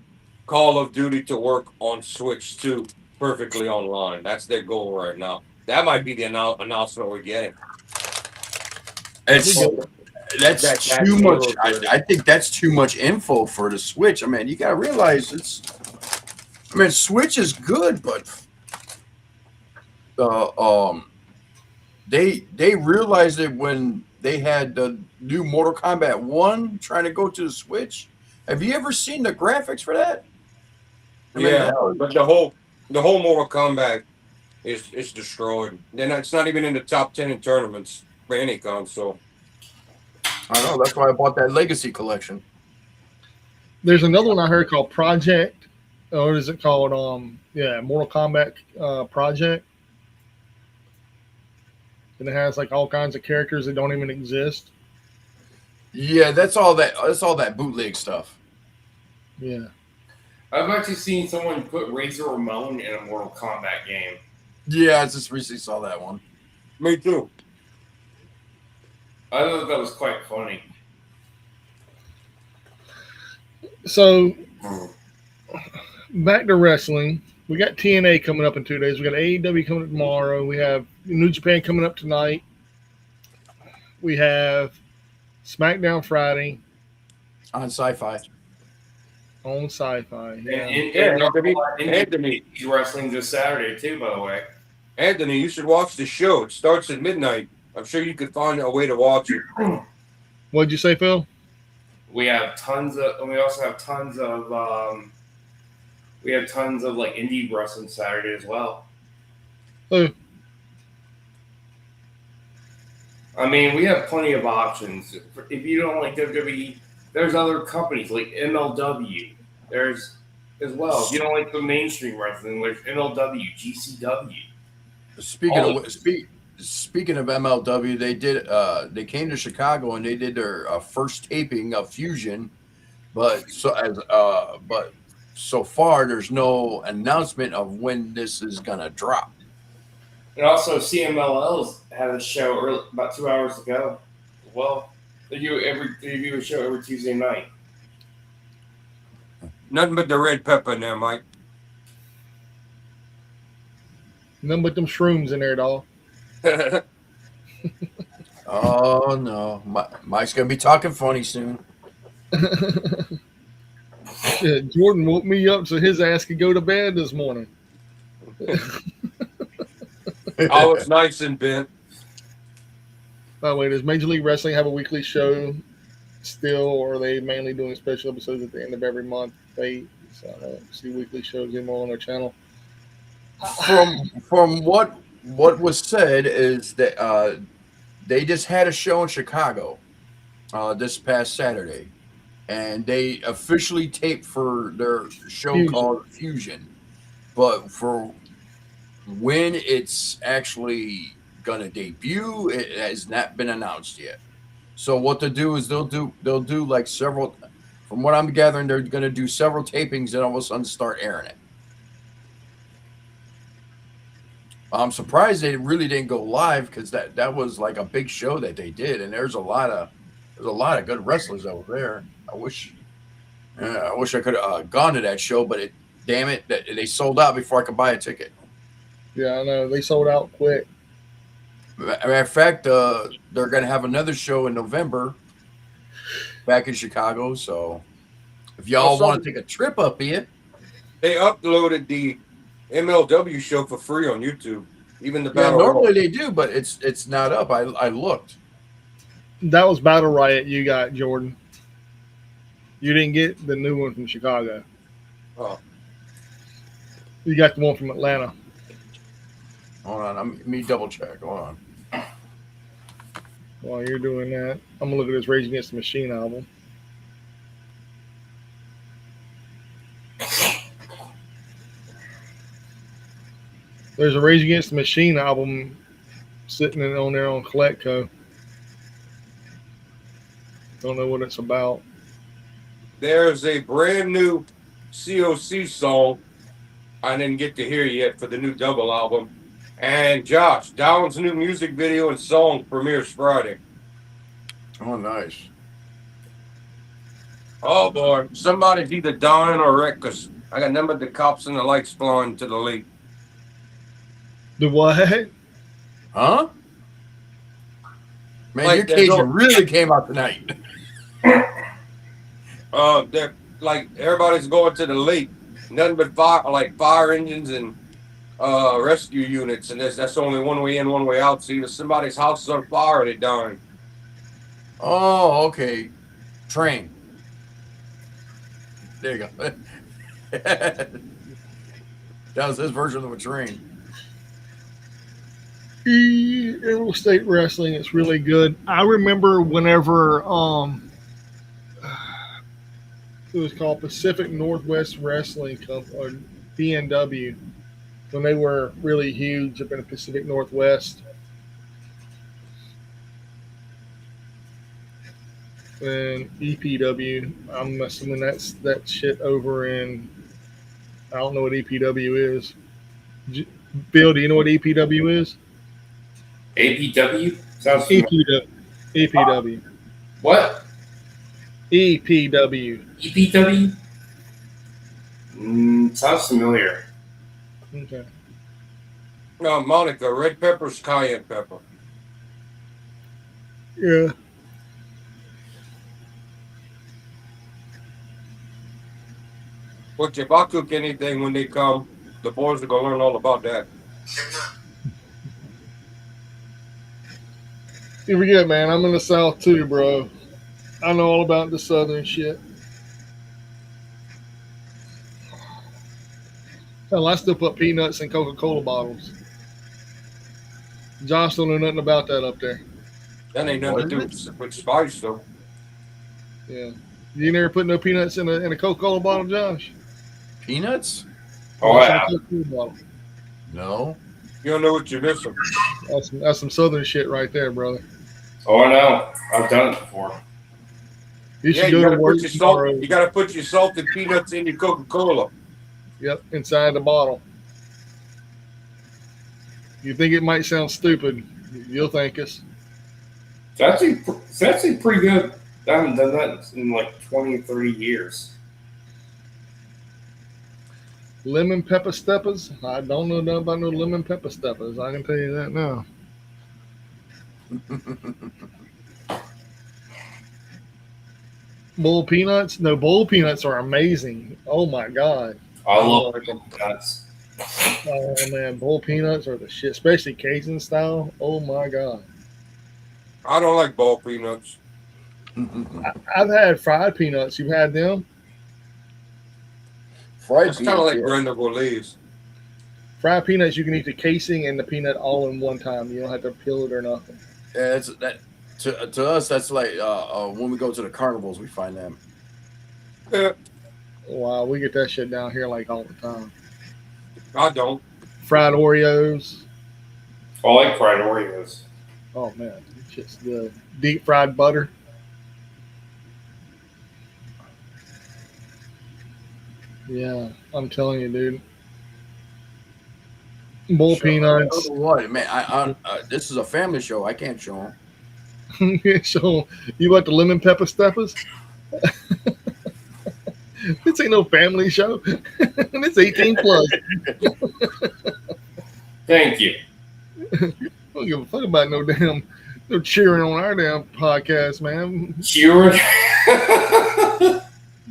Call of Duty to work on Switch 2 perfectly online. That's their goal right now. That might be the announcement we're getting. That's That's too much. good. I think that's too much info for the Switch. I mean, you got to realize Switch is good, but they realized it when they had the new Mortal Kombat 1 trying to go to the Switch. Have you ever seen the graphics for that? Yeah, but the whole Mortal Kombat is destroyed. Then it's not even in the top 10 in tournaments for any console. I know. That's why I bought that Legacy collection. There's another one I heard called Project. Or is it called Mortal Kombat Project? And it has like all kinds of characters that don't even exist. Yeah, that's all that bootleg stuff. Yeah. I've actually seen someone put Razor Ramon in a Mortal Kombat game. Yeah, I just recently saw that one. Me too. I thought that was quite funny. So back to wrestling. We got TNA coming up in 2 days. We got AEW coming up tomorrow. We have New Japan coming up tonight. We have SmackDown Friday On Sci-Fi. on Sci-Fi. Yeah. Anthony, He's wrestling this Saturday too, by the way. Anthony, you should watch the show. It starts at midnight. I'm sure you could find a way to watch it. What'd you say, Phil? We have tons of, and we also have tons of, like indie wrestling Saturday as well. Oh. I mean, we have plenty of options. If you don't like WWE, there's other companies like MLW. There's as well. If you don't like the mainstream wrestling, there's MLW, GCW. Speaking of MLW, they came to Chicago and they did their first taping of Fusion, but so far there's no announcement of when this is gonna drop. And also CMLL's had a show about 2 hours ago. Well, they do a show every Tuesday night. Nothing but the red pepper in there, Mike. Nothing but them shrooms in there, dog. Oh no, Mike's gonna be talking funny soon. Yeah, Jordan woke me up so his ass could go to bed this morning. Oh, it's nice and bent. By the way, does Major League Wrestling have a weekly show still, or are they mainly doing special episodes at the end of every month? I don't see weekly shows anymore on their channel. From what was said is that they just had a show in Chicago this past Saturday, and they officially taped for their show Fusion. called Fusion. But for when it's actually gonna debut, it has not been announced yet. So what they'll do is they'll do like several. From what I'm gathering, they're gonna do several tapings and all of a sudden start airing it. I'm surprised they really didn't go live because that was like a big show that they did, and there's a lot of good wrestlers over there. I wish I could have gone to that show, but damn it, they sold out before I could buy a ticket. Yeah, I know they sold out quick. Matter of fact, they're gonna have another show in November back in Chicago. So if y'all want to take a trip up here, They uploaded the MLW show for free on YouTube. Even the yeah, battle. normally they do, but it's not up. I looked. That was Battle Riot you got, Jordan. You didn't get the new one from Chicago. Oh. You got the one from Atlanta. Hold on, let me double check. Hold on. While you're doing that, I'm gonna look at this Rage Against the Machine album. There's a Rage Against the Machine album sitting on there on Collectco. Don't know what it's about. There's a brand new COC song I didn't get to hear yet for the new double album. And Josh, Down's new music video and song premieres Friday. Oh, nice. Oh boy, somebody's either dying or wrecked because I got nothing but the cops and the lights flowing to the lake. The what? Huh? Man, Like your that Cajun go- really came out tonight. They're like everybody's going to the lake. Nothing but fire engines and rescue units, and that's only one way in, one way out. So either somebody's house is on fire or they're dying. Oh, okay. Train. There you go. That was his version of a train. Interstate Wrestling is really good. I remember whenever it was called Pacific Northwest Wrestling Company, or PNW, when they were really huge up in the Pacific Northwest. And EPW, I'm assuming that's that shit over in, I don't know what EPW is. Bill, do you know what EPW is? APW? Sounds familiar. EPW. What? EPW. EPW? Sounds familiar. Okay. No, Monica, red pepper's cayenne pepper. Yeah. Which if I cook anything when they come, the boys are gonna learn all about that. You forget, man, I'm in the South too, bro. I know all about the Southern shit. Hell, I still put peanuts in Coca-Cola bottles. Josh don't know nothing about that up there. That ain't nothing to do with spice, though. Yeah. You never put no peanuts in a Coca-Cola bottle, Josh? Peanuts? Oh, Peanuts in yeah. a Coca-Cola bottle. No. You don't know what you're missing. That's some Southern shit right there, brother. Oh, I know. I've done it before. You Yeah, should you go gotta to work put your tomorrow. salt. You gotta put your salted peanuts in your Coca-Cola. Yep, inside the bottle. You think it might sound stupid? You'll thank us. It's actually pretty good. I haven't done that in like 20 or 30 years. Lemon pepper steppers? I don't know nothing about no lemon pepper steppers. I can tell you that now. Bowl peanuts? No, bowl peanuts are amazing. Oh my god. I love nuts. Oh man, bowl peanuts are the shit, especially Cajun style. Oh my god. I don't like ball peanuts. I've had fried peanuts. You've had them? Fried It's kind of like peanuts, yeah. Brenda Boulet's. Fried peanuts, you can eat the casing and the peanut all in one time. You don't have to peel it or nothing. Yeah, to us, that's like when we go to the carnivals, we find them. Yeah, Wow, we get that shit down here like all the time. I don't. Fried Oreos. I like fried Oreos. Oh man, shit's good. Deep fried butter. Yeah, I'm telling you, dude. Bowl Show- I peanuts. don't know what, man. This is a family show. I can't show them. So you like the lemon pepper steppers? This ain't no family show. It's 18 plus. Thank you. I don't give a fuck about no cheering on our damn podcast, man. Cheering.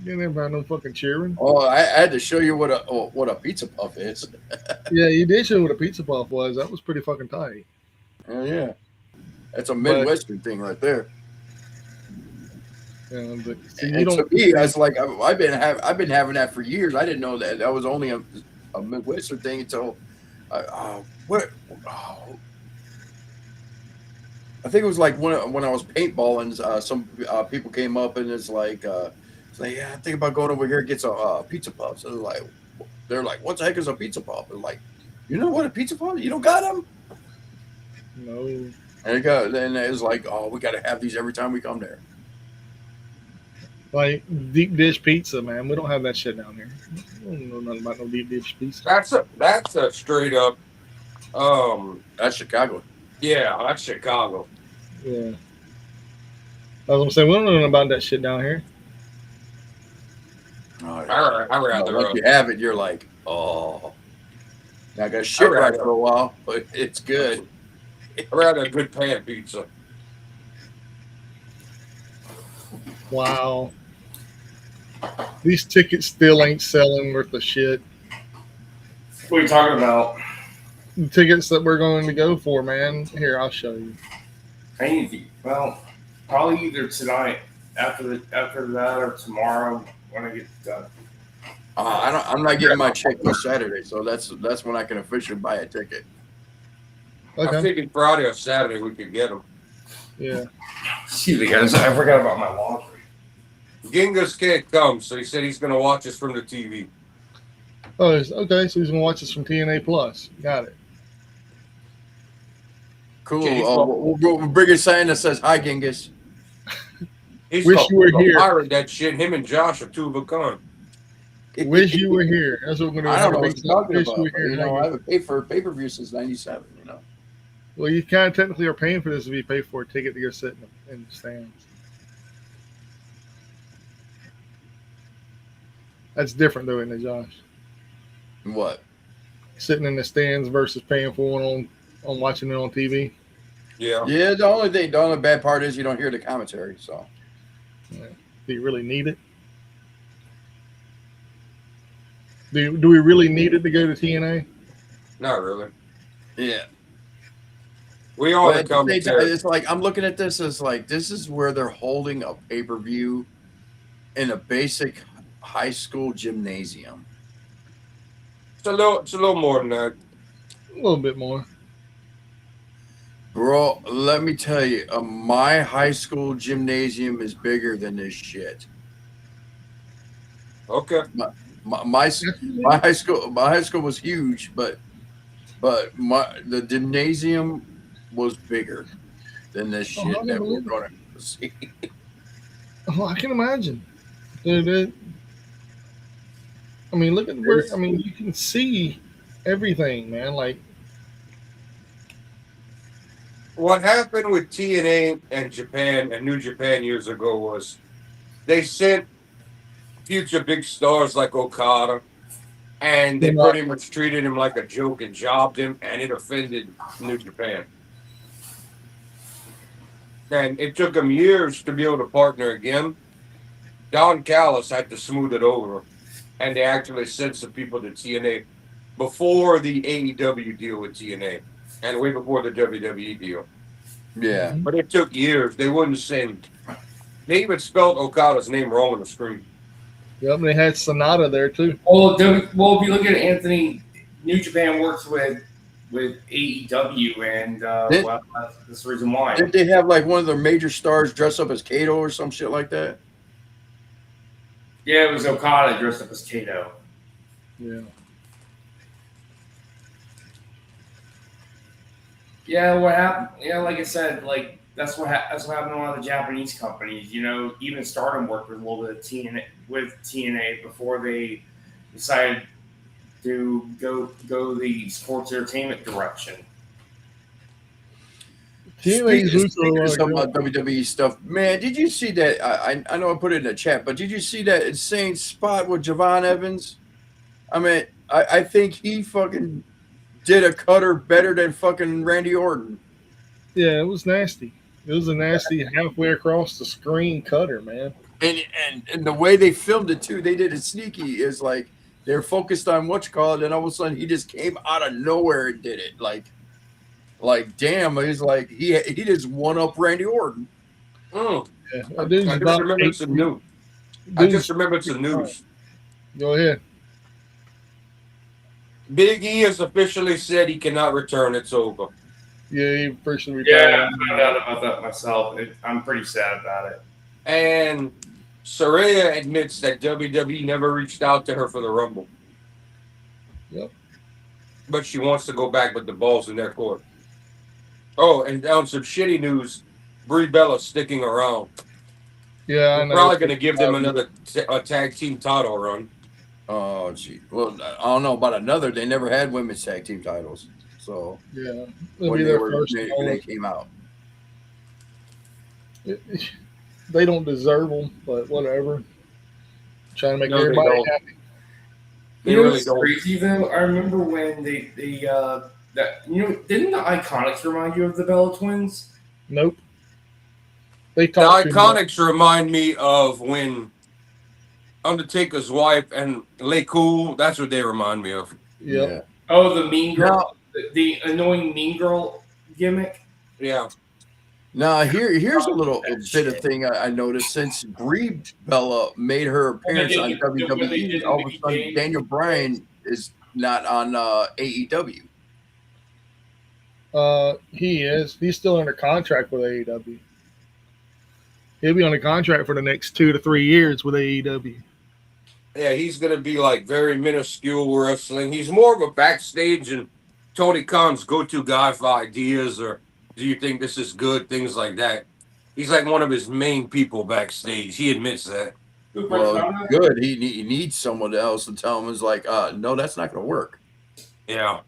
You ain't about no fucking cheering. Oh, I had to show you what a pizza puff is. Yeah, you did show what a pizza puff was. That was pretty fucking tight. Oh yeah, that's a Midwestern thing right there. Yeah, but see, you And don't. to me, that's like I've been having that for years. I didn't know that was only a Midwestern thing until what? Oh, I think it was like when I was paintballing. Some people came up and it's like, yeah, I think about going over here and get some pizza puffs. And they're like, what the heck is a pizza puff? And like, you know what a pizza puff? You don't got them? No. And it was like, oh, we got to have these every time we come there. Like deep dish pizza, man. We don't have that shit down here. I don't know nothing about no deep dish pizza. That's a straight up. That's Chicago. Yeah, that's Chicago. Yeah. I was gonna say we don't know nothing about that shit down here. Oh, I rather. Once you have it, you're like, oh, I got shit right for a while, but it's good. I rather a good pan pizza. Wow. These tickets still ain't selling worth of shit. What are you talking about? The tickets that we're going to go for, man. Here, I'll show you. Well, probably either tonight, after that, or tomorrow when I get done. I'm not getting my check till Saturday, so that's when I can officially buy a ticket. Okay. I figured Friday or Saturday we could get them. Yeah. Excuse me, guys. I forgot about my laundry. Genghis can't come, so he said he's going to watch us from the TV. Oh, okay. So he's gonna watch us from TNA Plus. Got it. Cool. We'll bring a sign that says "Hi, Genghis." He's Wish you were here. Pirate that shit. Him and Josh are two of a kind. Wish you were here. That's what we're gonna do. I don't know what you're talking Wish about. you were here. I haven't paid for a pay-per-view since '97. Well, you kind of technically are paying for this if you pay for a ticket to go sit in the stands. That's different, though, isn't it, Josh? What? Sitting in the stands versus paying for one on watching it on TV. Yeah. Yeah. The only bad part is you don't hear the commentary. So. Yeah. Do you really need it? Do we really need it to go to TNA? Not really. Yeah. We all the commentary. It's like I'm looking at this as like this is where they're holding a pay-per-view in a basic high school gymnasium. It's a little more than that. A little bit more. Bro, let me tell you, my high school gymnasium is bigger than this shit. Okay. My high school was huge, but the gymnasium was bigger than this shit that we're going to see. Oh, I can imagine. Dude, I mean, look at where. I mean, you can see everything, man. Like, what happened with TNA and Japan and New Japan years ago was they sent future big stars like Okada, and they pretty much treated him like a joke and jobbed him, and it offended New Japan. And it took them years to be able to partner again. Don Callis had to smooth it over, and they actually sent some people to TNA before the AEW deal with TNA, and way before the WWE deal. Yeah. But it took years. They wouldn't send. They even spelled Okada's name wrong on the screen. Yep, and they had Sonata there too. Well, if you look at Anthony, New Japan works with AEW, and that's the reason why. Did they have like one of their major stars dress up as Kato or some shit like that? Yeah, it was Okada dressed up as Kato. Yeah. Yeah, what happened? Yeah, like I said, like that's what happened to a lot of the Japanese companies. You know, even Stardom worked with a little bit of TNA before they decided to go the sports entertainment direction. Speaking of some WWE stuff, man, did you see that? I know I put it in the chat, but did you see that insane spot with Javon Evans? I mean, I think he fucking did a cutter better than fucking Randy Orton. Yeah, it was nasty. It was a nasty halfway across the screen cutter, man. And the way they filmed it too, they did it sneaky. Is like they're focused on what you call it, and all of a sudden he just came out of nowhere and did it. Like damn, he's like he just won up Randy Orton. Mm. Yeah, I just remembered some news. Go ahead. Big E has officially said he cannot return. It's over. Yeah, he officially retired. Yeah, I found out about that myself. I'm pretty sad about it. And Saraya admits that WWE never reached out to her for the Rumble. Yep. But she wants to go back with the balls in their court. Oh, and on some shitty news, Brie Bella's sticking around. Yeah, I know. Probably going to give them another tag team title run. Oh, gee. Well, I don't know about another. They never had women's tag team titles. So, yeah, when they came out. They don't deserve them, but whatever. Trying to make everybody happy. You know what's crazy though? I remember when they didn't the Iconics remind you of the Bella Twins? Nope. The Iconics remind me of when Undertaker's wife and Lay Cool. That's what they remind me of. Yep. Yeah. Oh, the mean girl, the annoying mean girl gimmick. Yeah. Now here's a little bit of thing I noticed since Brie Bella made her appearance on WWE. All of a sudden, Daniel Bryan is not on AEW. He is. He's still under contract with AEW. He'll be on a contract for the next 2 to 3 years with AEW. Yeah, he's going to be like very minuscule wrestling. He's more of a backstage and Tony Khan's go-to guy for ideas or do you think this is good, things like that. He's like one of his main people backstage. He admits that. Well, good. He needs someone else to tell him is like, no, that's not going to work. Yeah.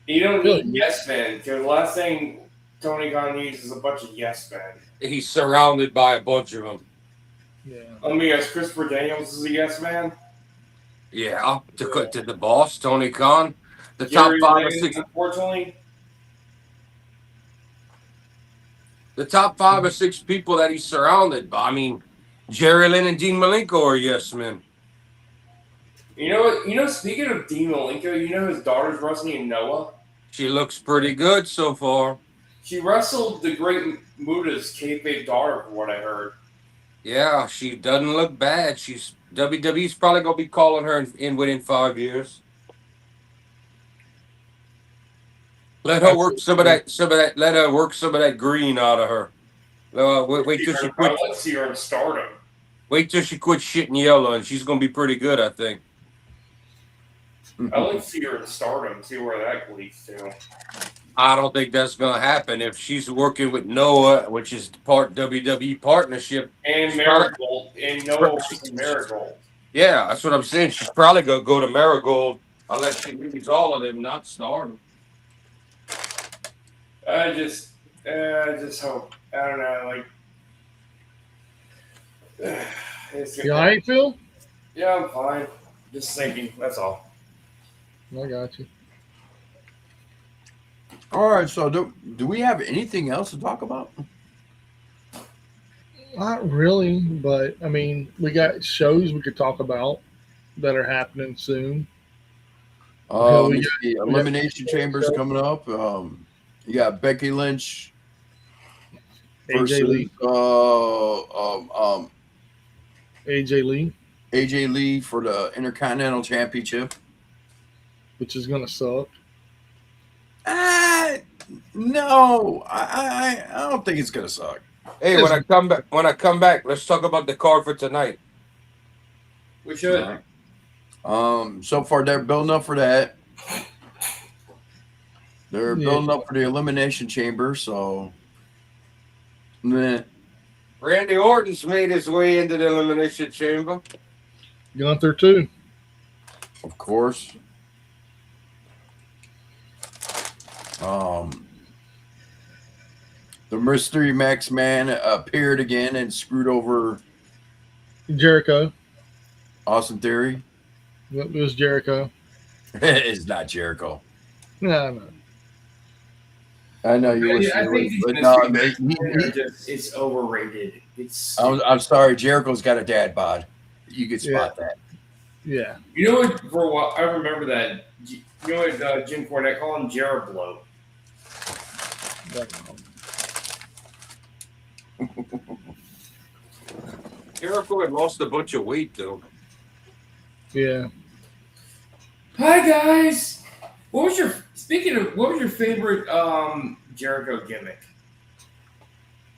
You don't need yes men because the last thing Tony Khan needs is a bunch of yes men. He's surrounded by a bunch of them. Yeah. Let me guess, Christopher Daniels is a yes man? Yeah. To the boss, Tony Khan. The top 5 or 6. Unfortunately. The top 5 or 6 people that he's surrounded by. I mean, Jerry Lynn and Dean Malenko are yes men. You know what? You know, speaking of Dean Malenko, you know his daughter's wrestling in Noah? She looks pretty good so far. She wrestled the Great Muda's kayfabe daughter, from what I heard. Yeah, she doesn't look bad. WWE's probably gonna be calling her in within 5 years. Let her work some of that. Let her work some of that green out of her. Wait till she quit. Let's see her in Stardom. Wait till she quits shitting yellow, and she's gonna be pretty good, I think. I like to see her in Stardom. See where that leads to. I don't think that's gonna happen if she's working with Noah, which is part WWE partnership. And Marigold. And Noah was Marigold. Yeah, that's what I'm saying. She's probably gonna go to Marigold unless she leaves all of them, not Stardom. I just hope. I don't know, You all right, Phil? Yeah, I'm fine. Just thinking. That's all. I got you. All right. So do we have anything else to talk about? Not really, but I mean, we got shows we could talk about that are happening soon. The Elimination Chamber's coming up. You got Becky Lynch versus AJ Lee. AJ Lee for the Intercontinental Championship, which is gonna suck. No, I don't think it's gonna suck. Hey, when I come back, let's talk about the card for tonight. We should. So far they're building up for that. They're building up for the Elimination Chamber, so meh. Randy Orton's made his way into the Elimination Chamber. Gunther too. Of course. The Mystery Max Man appeared again and screwed over Jericho. Austin Theory. It was Jericho. It's not Jericho. No. I know you wish I it think was, these but no, mystery men are just, it's overrated. It's I'm sorry. Jericho's got a dad bod. You could Yeah. spot that. Yeah. You know what? For a while, I remember that. You know what? Jim Cornette called him Jared Blow. Jericho had lost a bunch of weight though. Yeah. Hi guys. What was your favorite Jericho gimmick?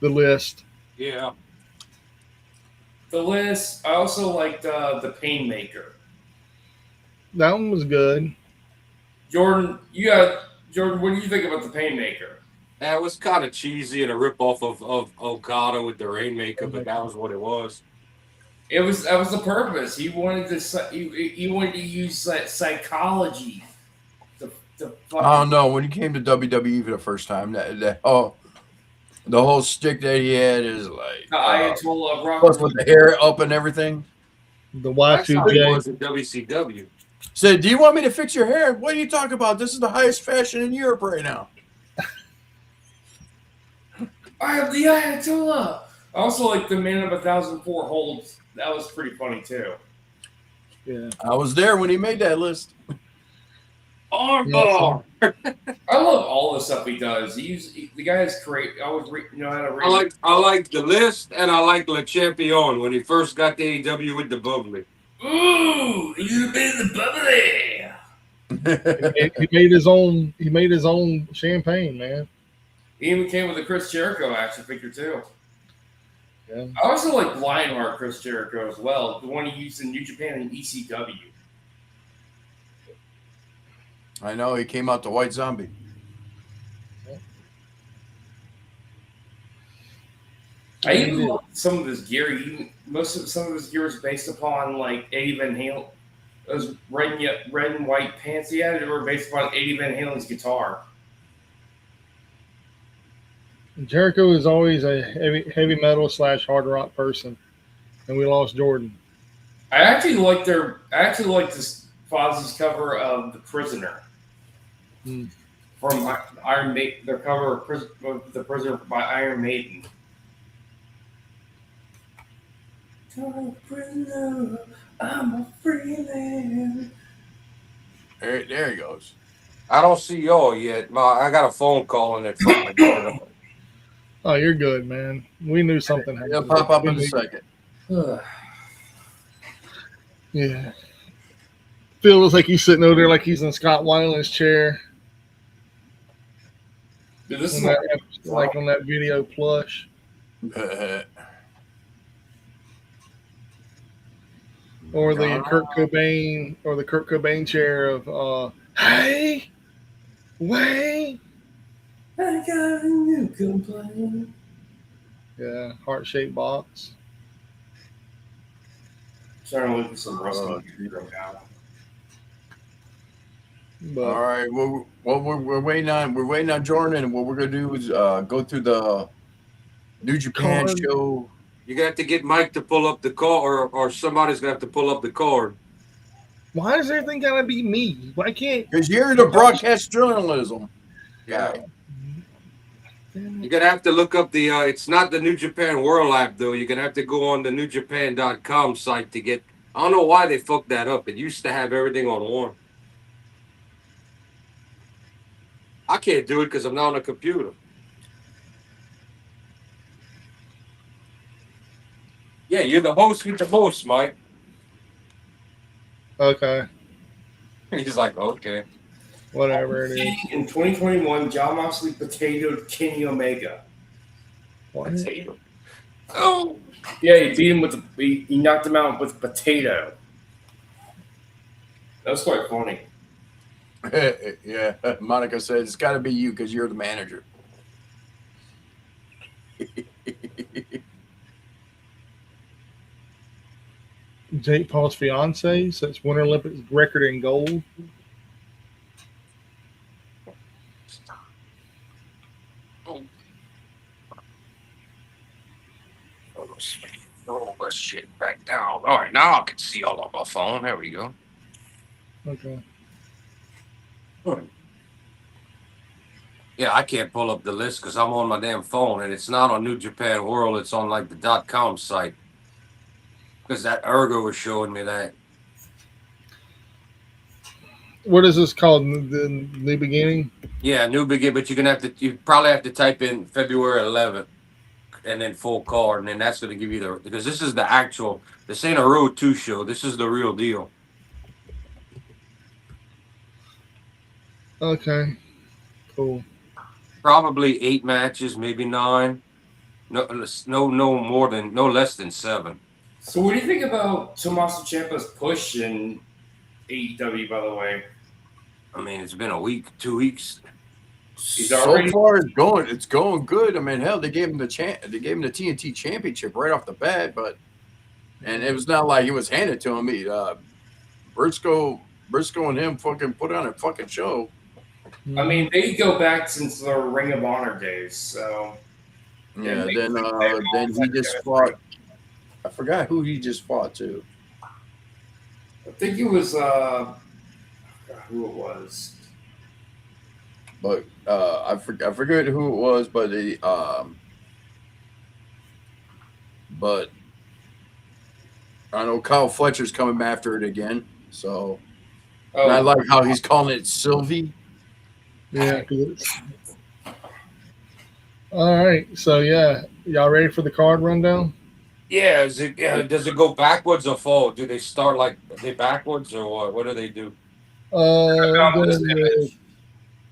The list. Yeah. The list. I also liked the Painmaker. That one was good. Jordan, what do you think about the Painmaker? That was kind of cheesy and a ripoff of Okada with the Rainmaker, but that was what it was. That was the purpose. He wanted to use that psychology. I don't know. When he came to WWE for the first time, the whole stick that he had is like the Ayatollah Rock. plus with the hair up and everything. The That's how he Y2J. was in WCW. Said, "Do you want me to fix your hair? What are you talking about? This is the highest fashion in Europe right now." I have the Ayatollah. I also like the Man of 1,004 holds. That was pretty funny too. Yeah. I was there when he made that list. Armbar. I love all the stuff he does. The guy is great. Always know how to read. I like the list, and I like Le Champion when he first got to AEW with the bubbly. Ooh, you been the bubbly. He made his own. He made his own champagne, man. He even came with a Chris Jericho action figure too. Yeah. I also like Lionheart Chris Jericho as well. The one he used in New Japan and ECW. I know he came out the White Zombie. I even love some of his gear. Some of his gear is based upon like Eddie Van Halen. Those red and white pants he had were based upon Eddie Van Halen's guitar. Jericho is always a heavy metal / hard rock person, and we lost Jordan. I actually like this Fozzie's cover of The Prisoner from Iron Maiden. Their cover of The Prisoner by Iron Maiden. Prisoner, I'm a free man. There he goes. I don't see y'all yet. I got a phone call and it fucked my daughter up. Oh, you're good, man. We knew something happened. He'll pop up in a second. Yeah. Feels like he's sitting over there like he's in Scott Weiland's chair. Dude, this is like on that video plush. Or the Kurt Cobain chair of hey, Wayne. I got a new complaint. Yeah, heart-shaped box. Starting to look at some wrestling right now. But, all right. Well, we're waiting on Jordan, and what we're gonna do is go through the New Japan show. You're gonna have to get Mike to pull up the card, or somebody's gonna have to pull up the card. why is everything gotta be me? Why can't? Because you're the broadcast journalism. Yeah. You're gonna have to look up the. It's not the New Japan World app though. You're gonna have to go on the NewJapan.com site to get. I don't know why they fucked that up. It used to have everything on one. I can't do it because I'm not on a computer. Yeah, you're the host with the most, Mike. Okay, He's like, okay. whatever it is. In 2021, John Moxley potatoed Kenny Omega. What? Oh, Yeah, he beat him he knocked him out with a potato. That was quite funny. Yeah, Monica says it's got to be you because you're the manager. Jake Paul's fiance sets Winter Olympics record in gold. Oh, this shit back down. All right, now I can see all on my phone. There we go. Okay. Yeah, I can't pull up the list because I'm on my damn phone and it's not on New Japan World. It's on like the .com site because that Ergo was showing me that. What is this called? The new beginning? Yeah, new begin, but you probably have to type in February 11th and then full card, and then that's going to give you because this is the actual. This ain't a Road 2 show. This is the real deal. Okay. Cool. Probably 8 matches, maybe 9. No less than 7. So, what do you think about Tommaso Ciampa's push in AEW? By the way, I mean, it's been a week, 2 weeks. he's So already far, it's going good. I mean, hell, they gave him the TNT Championship right off the bat, and it was not like it was handed to him. Briscoe and him fucking put on a fucking show. I mean, they go back since the Ring of Honor days. So Yeah. Then he just fought. I forgot who he just fought too. I think it was I forgot who it was. But I forget who it was, but but I know Kyle Fletcher's coming after it again. So Oh, and I like how he's calling it Sylvie. Yeah. All right. So yeah, y'all ready for the card rundown? Yeah, does it go backwards or forward? Do they start like are they backwards or what? What do they do? The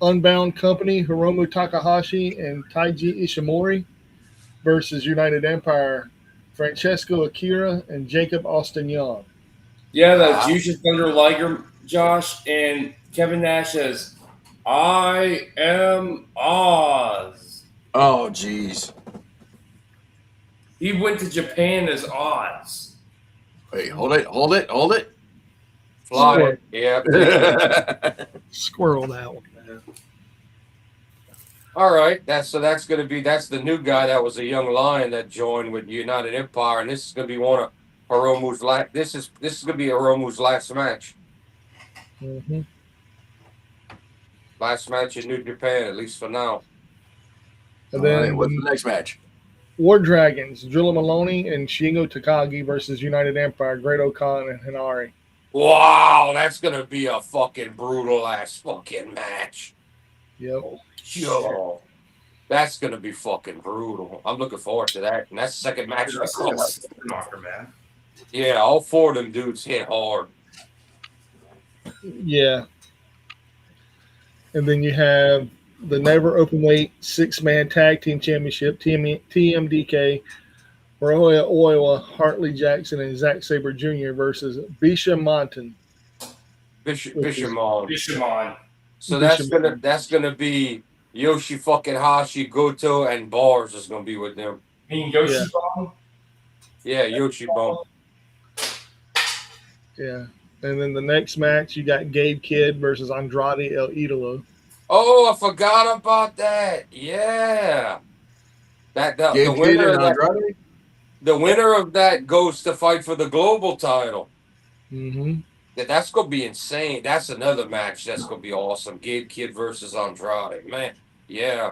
Unbound Company, Hiromu Takahashi and Taiji Ishimori versus United Empire, Francesco Akira and Jacob Austin Young. yeah, that's Jushin Thunder Liger, Josh, and Kevin Nash says, "I am Oz." Oh, jeez. He went to Japan as Oz. Wait, hold it. Fly. Yeah. Squirrel that one, man. All right. That's the new guy that was a young lion that joined with United Empire, and this is gonna be one of Hiromu's last. This is gonna be Hiromu's last match. Mm-hmm. Last match in New Japan, at least for now. And All then right, what's the next match? War Dragons, Drilla Maloney and Shingo Takagi versus United Empire, Great Khan and Hinari. Wow, that's gonna be a fucking brutal ass fucking match. Yep. Yo, that's gonna be fucking brutal. I'm looking forward to that. And that's the second match. That's like a knocker, man. Yeah, all 4 of them dudes hit hard. Yeah. And then you have the Never Openweight 6-man Tag Team Championship, TMDK, Roya Oiwa, Hartley Jackson, and Zack Sabre Jr. versus Bisha Monton. Bishamon. Bishamon. So Bishamon. that's gonna be Yoshi fucking Hashi, Goto, and Bars is gonna be with them. Meaning Yoshibon? Yeah, Yoshi Bone. Yeah. And then the next match, you got Gabe Kidd versus Andrade El Idolo. Oh, I forgot about that. Yeah. The winner of that goes to fight for the global title. Mm-hmm. Yeah, that's gonna be insane. That's another match that's gonna be awesome. Gabe Kidd versus Andrade. Man, yeah.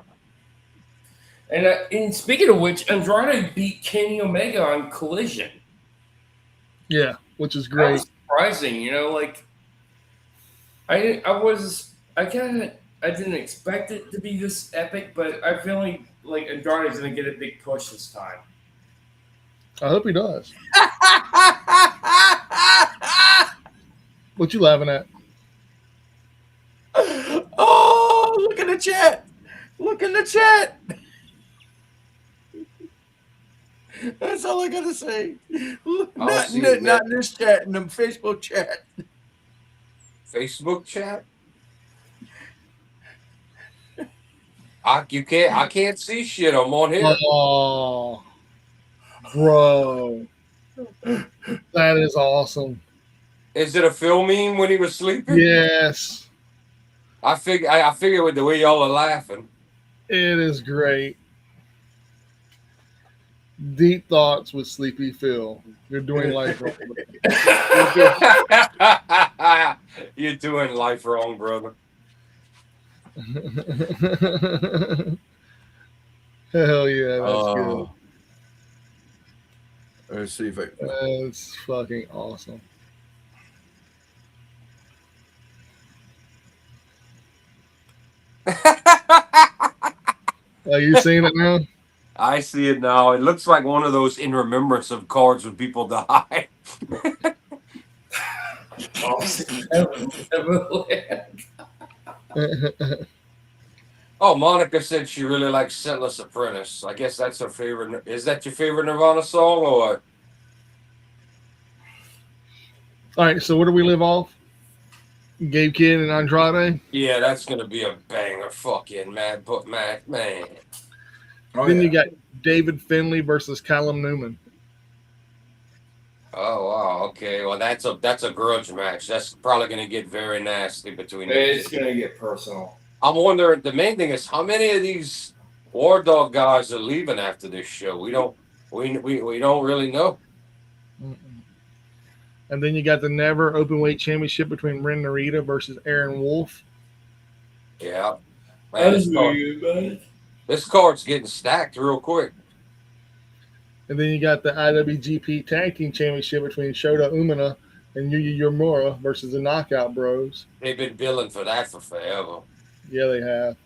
And speaking of which, Andrade beat Kenny Omega on Collision. Yeah, which is That great. was surprising, like I didn't expect it to be this epic, but I feel like Andrade is gonna get a big push this time. I hope he does. What you laughing at? Oh, look in the chat. Look in the chat. That's all I gotta say. Not in this chat, in the Facebook chat. Facebook chat? I can't see shit. I'm on here. Oh, bro. That is awesome. Is it a film meme when he was sleeping? Yes, I figure with the way y'all are laughing. it is great. Deep thoughts with Sleepy Phil. You're doing life wrong. You're doing life wrong, brother. Hell yeah, that's good. Let's see if I. That's fucking awesome. Are you seeing it now? I see it now. It looks like one of those in remembrance of cards when people die. Oh, Monica said she really likes Scentless Apprentice. I guess that's her favorite. Is that your favorite Nirvana song or what? All right, so where do we live off? Gabe Kidd and Andrade. Yeah, that's gonna be a banger. Fucking man. Oh, Then yeah. you got David Finlay versus Callum Newman. Oh wow. Okay. Well, that's a grudge match. That's probably gonna get very nasty between them. It's gonna get personal. I'm wondering. The main thing is how many of these War Dog guys are leaving after this show. We don't really know. And then you got the Never Openweight Championship between Ren Narita versus Aaron Wolf. Yeah. Man, this card's getting stacked real quick. And then you got the IWGP Tag Team Championship between Shota Umino and Yuya Uemura versus the Knockout Bros. They've been billing for that for forever. Yeah, they have.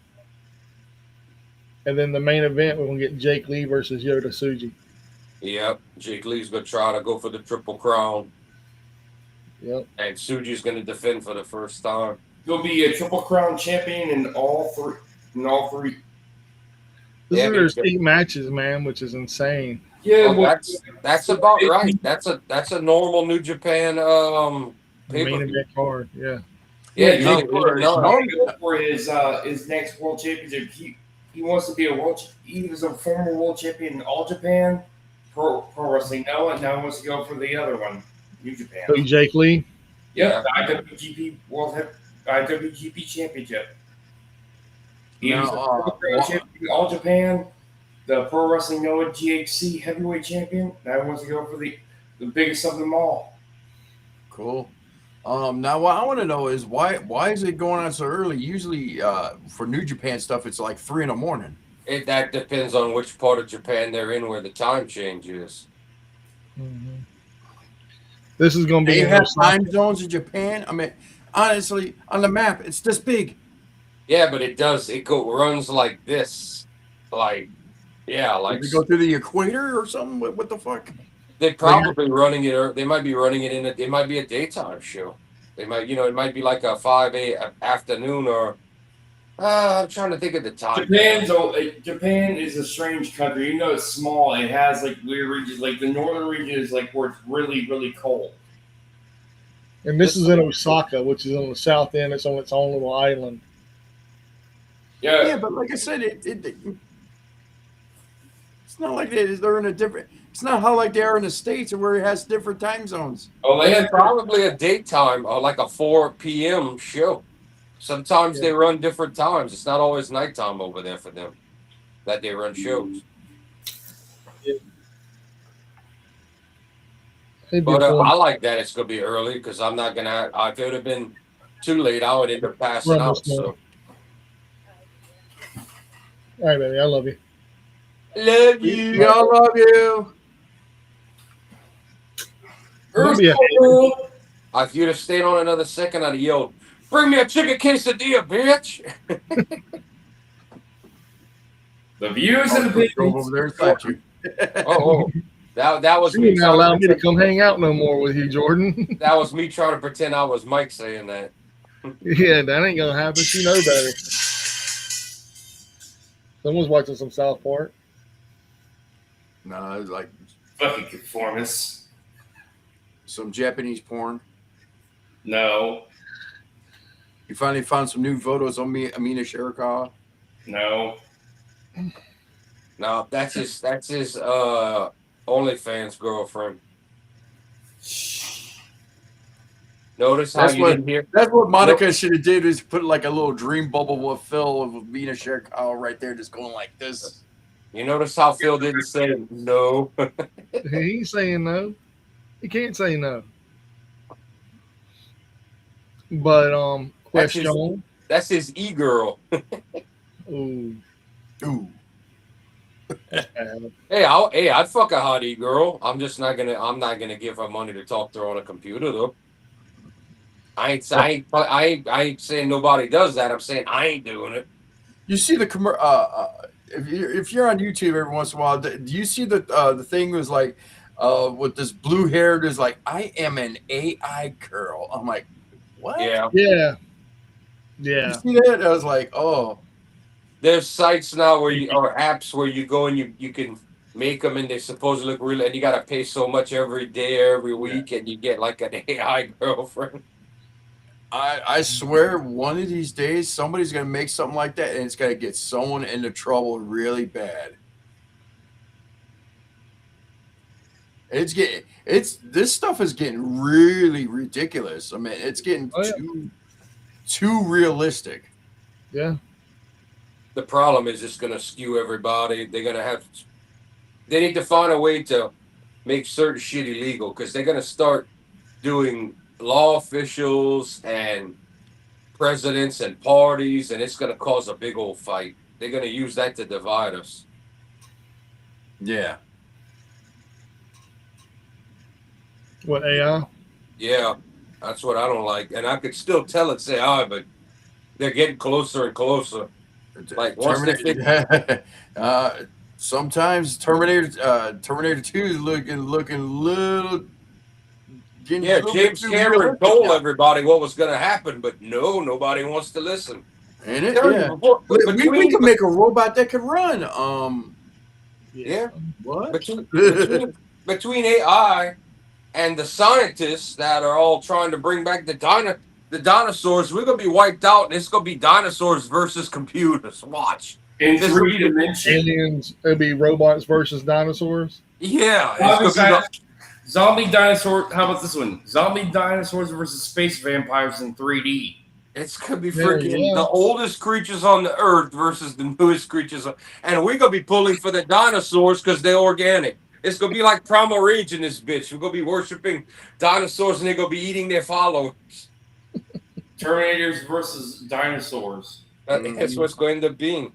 And then the main event, we're going to get Jake Lee versus Yota Tsuji. Yep. Jake Lee's going to try to go for the Triple Crown. Yep. And Tsuji's going to defend for the first time. He'll be a Triple Crown champion in all three. There's 8 matches, man, which is insane. Yeah, well, that's about right. That's a normal New Japan Main event card, yeah. Yeah, for his next world championship. He wants to be a world. He was a former world champion in All Japan Pro Wrestling. Now he wants to go for the other one, New Japan. So Jake Lee. Yep, the IWGP Championship. He was champion in All Japan, the Pro Wrestling Noah GHC Heavyweight Champion. Now he wants to go for the biggest of them all. Cool. Now what I want to know is why is it going on so early? Usually, for New Japan stuff, it's like 3 a.m. That depends on which part of Japan they're in, where the time change is. Mm-hmm. This is going to be. They have time zones in Japan. I mean, honestly, on the map, it's this big. Yeah, but it does. It runs like this, like Did they go through the equator or something. What the fuck? They're probably running it, or they might be running it it might be a daytime show. They might, it might be like a 5 a.m. afternoon, or I'm trying to think of the time. Japan is a strange country. Even though it's small, it has like weird regions. Like the northern region is like where it's really, really cold. And this is in Osaka, which is on the south end. It's on its own little island. Yeah, but like I said, it's not like they're in a different. It's not how like they are in the States, where it has different time zones. Oh, they have probably a daytime or like a 4 p.m. show. Sometimes they run different times. It's not always nighttime over there for them that they run shows. Yeah. But I like that it's going to be early because I'm not going to. If it would have been too late, I would end up passing out. So. All right, baby. I love you. Love you. I love you. If you'd have stayed on another second, I'd have yelled, "Bring me a chicken quesadilla, bitch!" The views of the people over there inside you. That was me. Not allow me to come hang out no more with you, Jordan. That was me trying to pretend I was Mike saying that. Yeah, that ain't gonna happen. You know better. Someone's watching some South Park. No, it's like fucking conformists. Some Japanese porn. No. You finally found some new photos on me, Amina Sherikawa. No. No, that's his OnlyFans girlfriend. Notice how That's you what didn't hear. that's what Monica should have did, is put like a little dream bubble with Phil of being a share cow right there, just going like this. You notice how Phil didn't say no. He ain't saying no. He can't say no. But That's his. question. That's his e-girl. Ooh, Ooh. that's bad. Hey, I'd fuck a hot e-girl. I'm not gonna give her money to talk to her on a computer though. I ain't saying nobody does that. I'm saying I ain't doing it. You see the if you're on YouTube every once in a while, do you see the thing was like with this blue haired is like, I am an AI girl. I'm like, what? Yeah. Yeah, You yeah. see that? I was like, oh, There's sites now or apps where you go and you can make them and they supposed to look real, and you gotta pay so much every day, every week, and you get like an AI girlfriend. I swear one of these days somebody's gonna make something like that and it's gonna get someone into trouble really bad. This stuff is getting really ridiculous. I mean, it's getting Oh, yeah. too realistic. Yeah. The problem is it's gonna skew everybody. They need to find a way to make certain shit illegal because they're gonna start doing law officials and presidents and parties, and it's gonna cause a big old fight. They're gonna use that to divide us. Yeah. What AI? Yeah, that's what I don't like. And I could still tell it's AI, but they're getting closer and closer. Like once they think, Sometimes Terminator 2 is looking little. Getting a yeah, little bit James too Cameron realistic told now. everybody what was gonna happen, but no, nobody wants to listen. Ain't it? Tell Yeah. you before, We can make a robot that can run. yeah, What? between AI and the scientists that are all trying to bring back the dinosaurs, we're gonna be wiped out, and it's gonna be dinosaurs versus computers. Watch. In This three will be- dimensions. Aliens. It'd be robots versus dinosaurs. Yeah, it's gonna be Zombie dinosaur. How about this one? Zombie dinosaurs versus space vampires in 3D. it's gonna be Yeah, freaking yeah. the oldest creatures on the earth versus the newest creatures, and we're gonna be pulling for the dinosaurs because they're organic. It's gonna be like Primal Rage in this bitch. We're gonna be worshiping dinosaurs, and they're gonna be eating their followers. Terminators versus dinosaurs. That's what's going to be.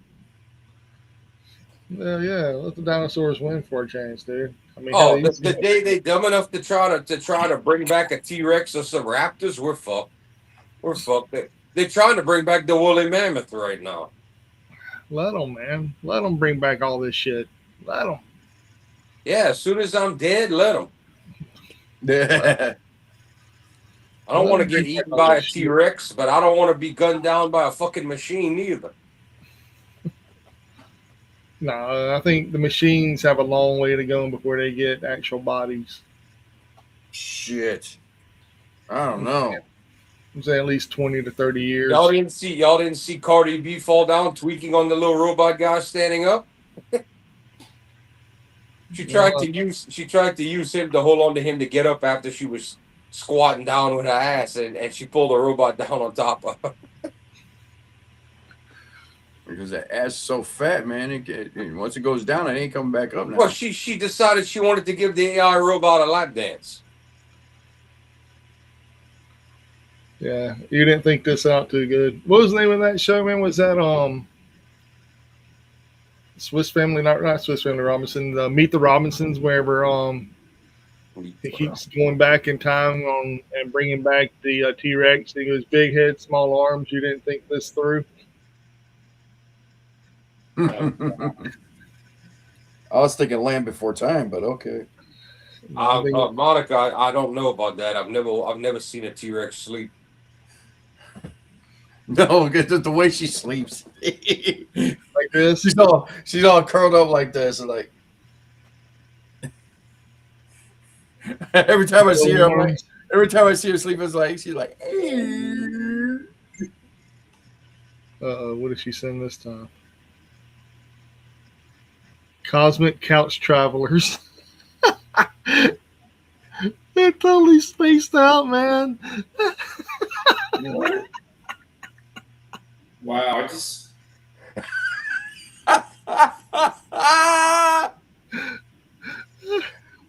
Yeah. Let the dinosaurs win for a change, dude. I mean, Oh, hell, the day they dumb enough to try to bring back a T-Rex or some raptors, we're fucked. We're fucked. They're trying to bring back the woolly mammoth right now. let them, man. Let them bring back all this shit. Let them. Yeah, as soon as I'm dead, let them. Yeah. I don't Let want to 'em get bring eaten back all by a this shit. T-Rex, but I don't want to be gunned down by a fucking machine either. No, I think the machines have a long way to go before they get actual bodies. Shit. I don't know. I'm saying at least 20 to 30 years. Y'all didn't see Cardi B fall down tweaking on the little robot guy standing up. She tried to use him to hold on to him to get up after she was squatting down with her ass, and she pulled the robot down on top of her. Because that ass is so fat, man. Once it goes down, it ain't coming back up now. Well, she decided she wanted to give the AI robot a lap dance. Yeah, you didn't think this out too good. What was the name of that show, man? Was that Swiss Family, not Swiss Family Robinson, Meet the Robinsons, wherever he keeps going back in time and bringing back the T-Rex. He goes big head, small arms. You didn't think this through? I was thinking Land Before Time, but okay. Monica, I don't know about that. I've never seen a T-Rex sleep. No, because the way she sleeps, like this. she's all curled up like this, and like every time I see her, I'm like, every time I see her sleep, it's like she's like. What did she send this time? Cosmic Couch Travelers. man totally spaced out, man. What? Wow, I just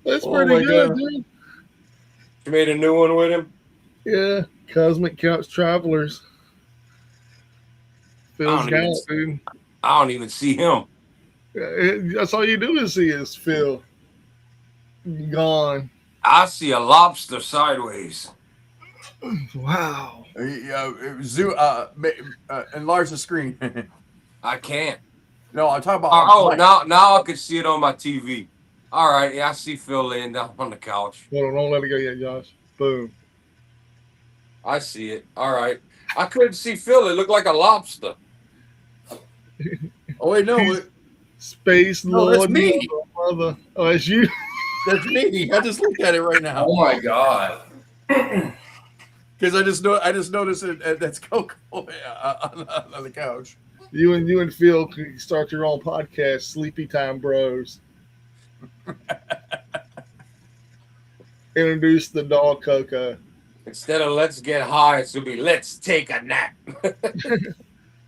That's Oh pretty my good, God. dude. You made a new one with him? Yeah, Cosmic Couch Travelers. Phil's don't even got it, see- dude. I don't even see him. That's all you do is see is Phil. Gone. I see a lobster sideways. Wow. Enlarge the screen. I can't. No, I'm talking about. Oh, Mike. now I can see it on my TV. All right, yeah, I see Phil laying down on the couch. Hold on, don't let it go yet, Josh. Boom. I see it. All right. I couldn't see Phil. It looked like a lobster. Oh wait, no, Space No, Lord. that's me. Mother. Oh, that's you. that's me. I just looked at it right now oh my god. because I just noticed it. That's Coco on the couch. You and Phil can start your own podcast, Sleepy Time Bros. Introduce the dog Coco. Instead of let's get high, it's going to be let's take a nap.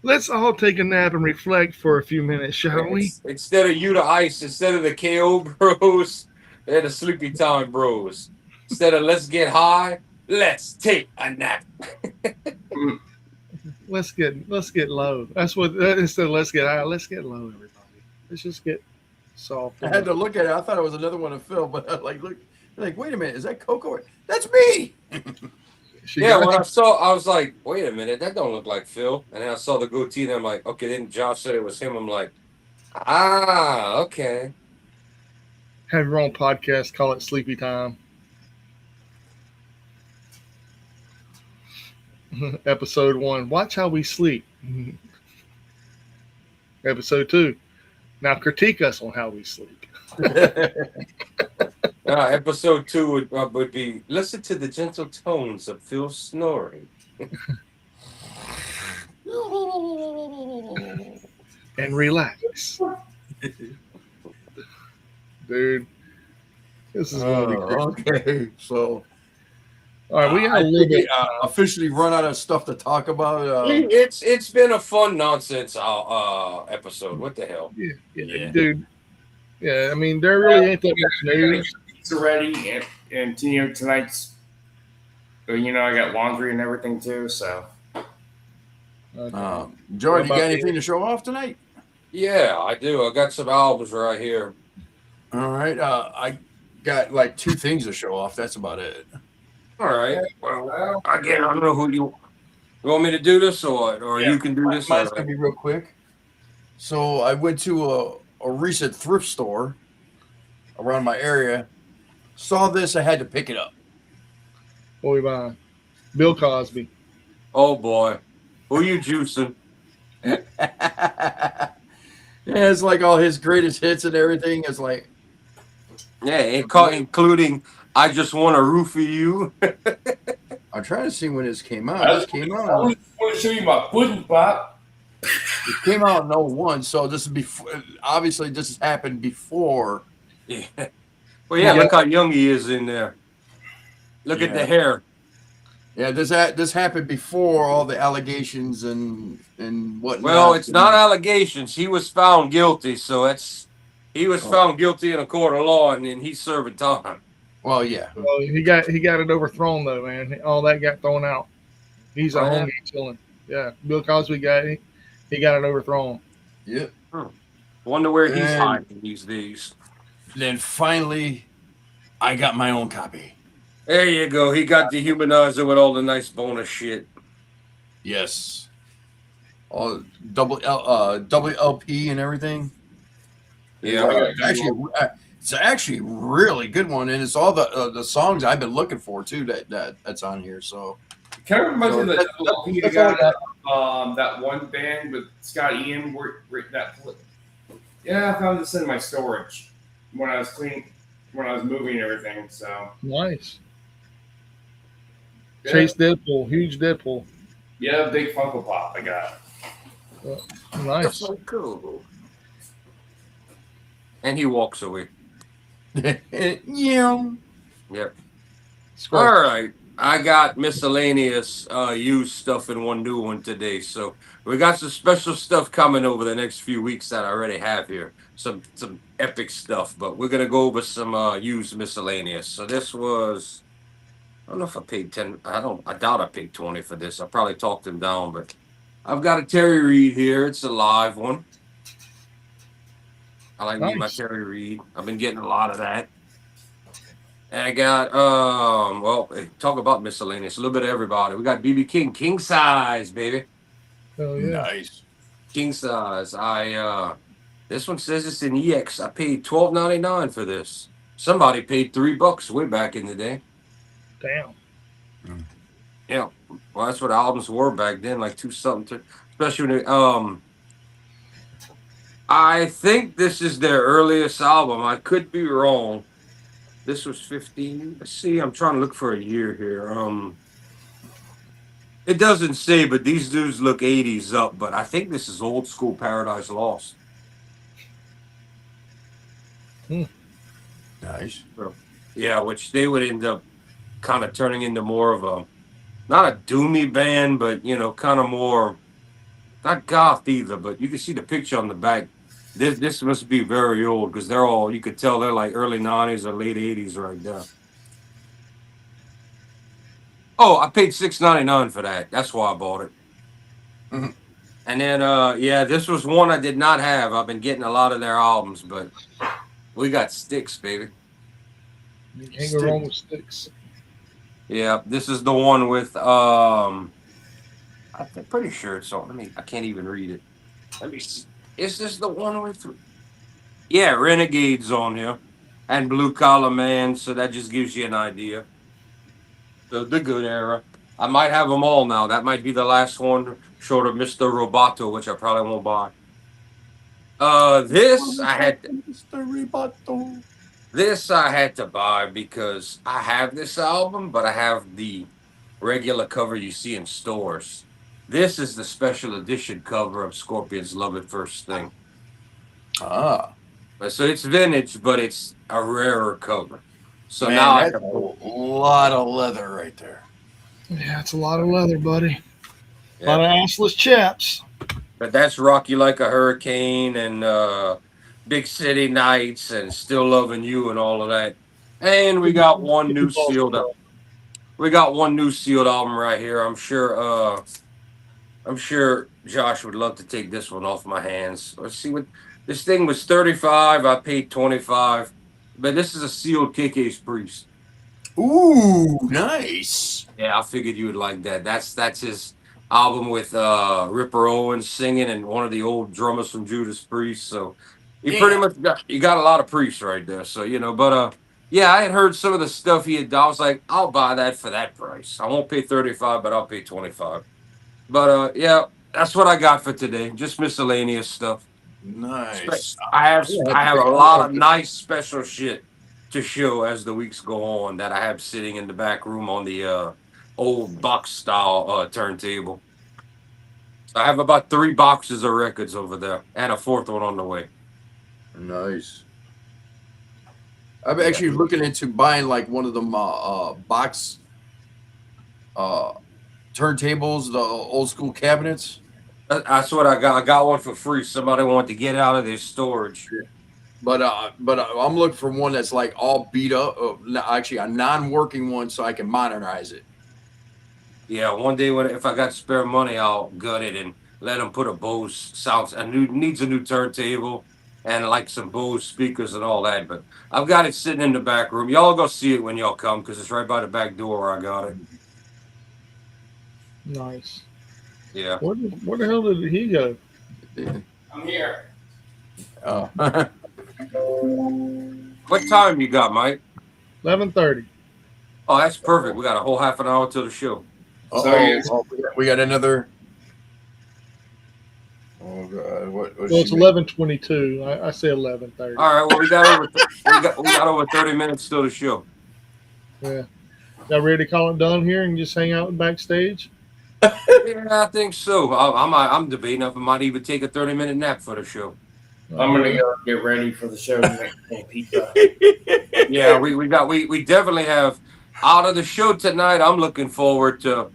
Let's all take a nap and reflect for a few minutes, shall we? Instead of you to ice, instead of the KO bros, they're the Sleepy Time bros. Instead of let's get high, let's take a nap. Let's get low. That's what instead of let's get high, let's get low, everybody. Let's just get soft. I had to look at it. I thought it was another one of Phil, but I look. Wait a minute, is that Coco? That's me. Yeah, when I saw, I was like, wait a minute, that don't look like Phil. And then I saw the goatee, and I'm like, okay, then Josh said it was him. I'm like, okay. Have your own podcast, call it Sleepy Time. Episode 1, watch how we sleep. Episode 2, now critique us on how we sleep. Episode 2 would be listen to the gentle tones of Phil snoring. And relax. Dude, this is going to be great. Okay, so All right, we got a I little think bit. we, officially run out of stuff to talk about. It's been a fun nonsense episode. What the hell? Yeah, dude. Yeah, I mean, there really ain't that much news. It's ready, and tonight's. I got laundry and everything too. So, Jordan, you got anything to show off tonight? Yeah, I do. I got some albums right here. All right, I got like 2 things to show off. That's about it. All right. Well, again, I don't know who you want me to do this or what, or you can do this. Mine's gonna be real quick. So I went to a recent thrift store around my area. Saw this, I had to pick it up. What we buying? Bill Cosby. Oh boy, who you juicing? Yeah, it's like all his greatest hits and everything. It's like, Yeah, including I Just Want to Roofie You. I'm trying to see when this came out. I This came out. want to show you my pudding pop. It came out in 01, so this is before. Obviously, this has happened before. Yeah. Well, yeah, look how young he is in there. Look at the hair. Yeah, this happened before all the allegations and whatnot. Well, it's not allegations. He was found guilty, so he was found guilty in a court of law, and then he's serving time. Well, yeah. Well, he got it overthrown though, man. All that got thrown out. He's at home chilling. Yeah, Bill Cosby he got it overthrown. Yep. Wonder where he's hiding these days. Then finally, I got my own copy. There you go. He got the humanizer with all the nice bonus shit. Yes. All double LP and everything. Yeah. It's actually really good one, and it's all the songs I've been looking for too. That's on here. So Kind of reminds me of that's that one band with Scott Ian. I found this in my storage when I was moving and everything. So Nice. yeah. Chase Deadpool, huge Deadpool. Yeah, big Funko Pop I got. Nice. That's so cool. And he walks away. yeah. Yep. All right. I got miscellaneous used stuff and one new one today. So we got some special stuff coming over the next few weeks that I already have here. Some epic stuff, but we're gonna go over some used miscellaneous. So this was, I don't know if I paid 10. I doubt I paid 20 for this. I probably talked him down, but I've got a Terry Reed here. It's a live one. I like me my Nice. Terry Reed. I've been getting a lot of that. And I got talk about miscellaneous, a little bit of everybody. We got BB King size, baby. Hell yeah. Nice. King size. This one says it's an EX. I paid $12.99 for this. Somebody paid $3 way back in the day. Damn. Yeah. Well, that's what albums were back then, like two something. Especially when I think this is their earliest album. I could be wrong. This was 15. Let's see. I'm trying to look for a year here. It doesn't say, but these dudes look 80s up. But I think this is old school Paradise Lost. Nice. Yeah, which they would end up kind of turning into more of a, not a doomy band, but kind of more, not goth either. But you can see the picture on the back. This must be very old because they're all, you could tell they're like early 90s or late 80s right there. Oh, I paid $6.99 for that. That's why I bought it. Mhm. And then, this was one I did not have. I've been getting a lot of their albums, but we got Sticks, baby. You can't go wrong with Sticks. Yeah, this is the one with, I'm pretty sure it's on. I can't even read it. Let me see. Is this the one with? Yeah, Renegades on here, and Blue Collar Man. So that just gives you an idea. The good era. I might have them all now. That might be the last one, short of Mr. Roboto, which I probably won't buy. This I had to buy because I have this album, but I have the regular cover you see in stores. This is the special edition cover of Scorpion's Love at First Thing. Ah. So it's vintage, but it's a rarer cover. So Man, now that's a lot of leather right there. Yeah, it's a lot of leather, buddy. A Yeah. lot of assless chaps. But that's Rock You Like a Hurricane and Big City Nights and Still Loving You and all of that. And we got one new sealed up. We got one new sealed album right here. I'm sure Josh would love to take this one off my hands. Let's see what this thing was. 35. I paid 25. But this is a sealed KK's Priest. Ooh, nice. Yeah, I figured you would like that. That's his album with Ripper Owens singing and one of the old drummers from Judas Priest. So you pretty much got a lot of Priest right there. So yeah, I had heard some of the stuff he had done. I was like, I'll buy that for that price. I won't pay 35, but I'll pay 25. But yeah, that's what I got for today. Just miscellaneous stuff. Nice. I have a lot of nice special shit to show as the weeks go on that I have sitting in the back room on the old box style turntable. So I have about 3 boxes of records over there and a 4th one on the way. Nice. I'm actually looking into buying like one of them box turntables, the old school cabinets. That's what I got. I got one for free. Somebody wanted to get out of their storage. But I'm looking for one that's like all beat up. Actually, a non-working one so I can modernize it. Yeah, one day if I got spare money, I'll gut it and let them put a Bose sound. Needs a new turntable and like some Bose speakers and all that. But I've got it sitting in the back room. Y'all go see it when y'all come because it's right by the back door where I got it. Nice. Yeah. Where the hell did he go? I'm here. Oh. What time you got, Mike? 11:30. Oh, that's perfect. We got a whole half an hour till the show. We got another. Oh God! What Well, it's 11:22. I say 11:30. All right. Well, we got over 30 minutes till the show. Yeah. Y'all ready to call it done here and just hang out backstage? Yeah, I think so. I'm debating if I might even take a 30-minute nap for the show. I'm gonna go get ready for the show and make pizza. Yeah, we definitely have. Out of the show tonight, I'm looking forward to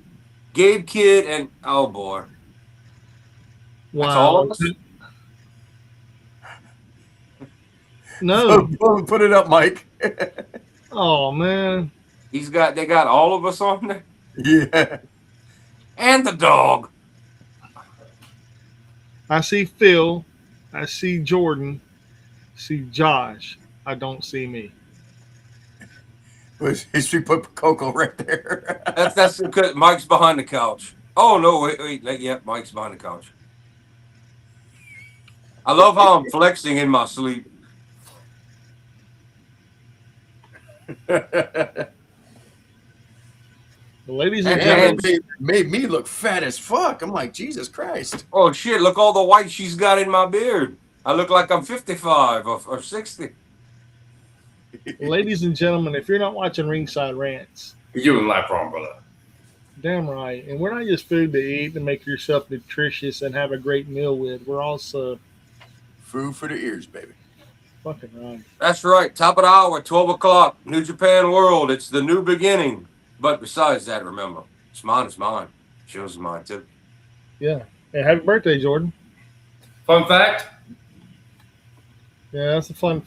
Gabe Kidd and oh boy. That's all of us? No. Put it up, Mike. Oh man. They got all of us on there? Yeah. And the dog. I see Phil. I see Jordan. I see Josh. I don't see me. History put Coco right there. That's because Mike's behind the couch. Oh no, wait. Yeah, Mike's behind the couch. I love how I'm flexing in my sleep. The ladies and And- gentlemen. made me look fat as fuck. I'm like, Jesus Christ. Oh shit, look all the white she's got in my beard. I look like I'm 55 or 60. Ladies and gentlemen, if you're not watching Ringside Rants, You and life wrong, brother. damn right. And we're not just food to eat and make yourself nutritious and have a great meal with. We're also Food for the ears, baby. fucking right. That's right. Top of the hour, 12 o'clock. New Japan World. It's the new beginning. But besides that, remember, it's mine. Show's is mine too. Yeah. Hey, happy birthday, Jordan. Fun fact. Yeah, that's a fun fact.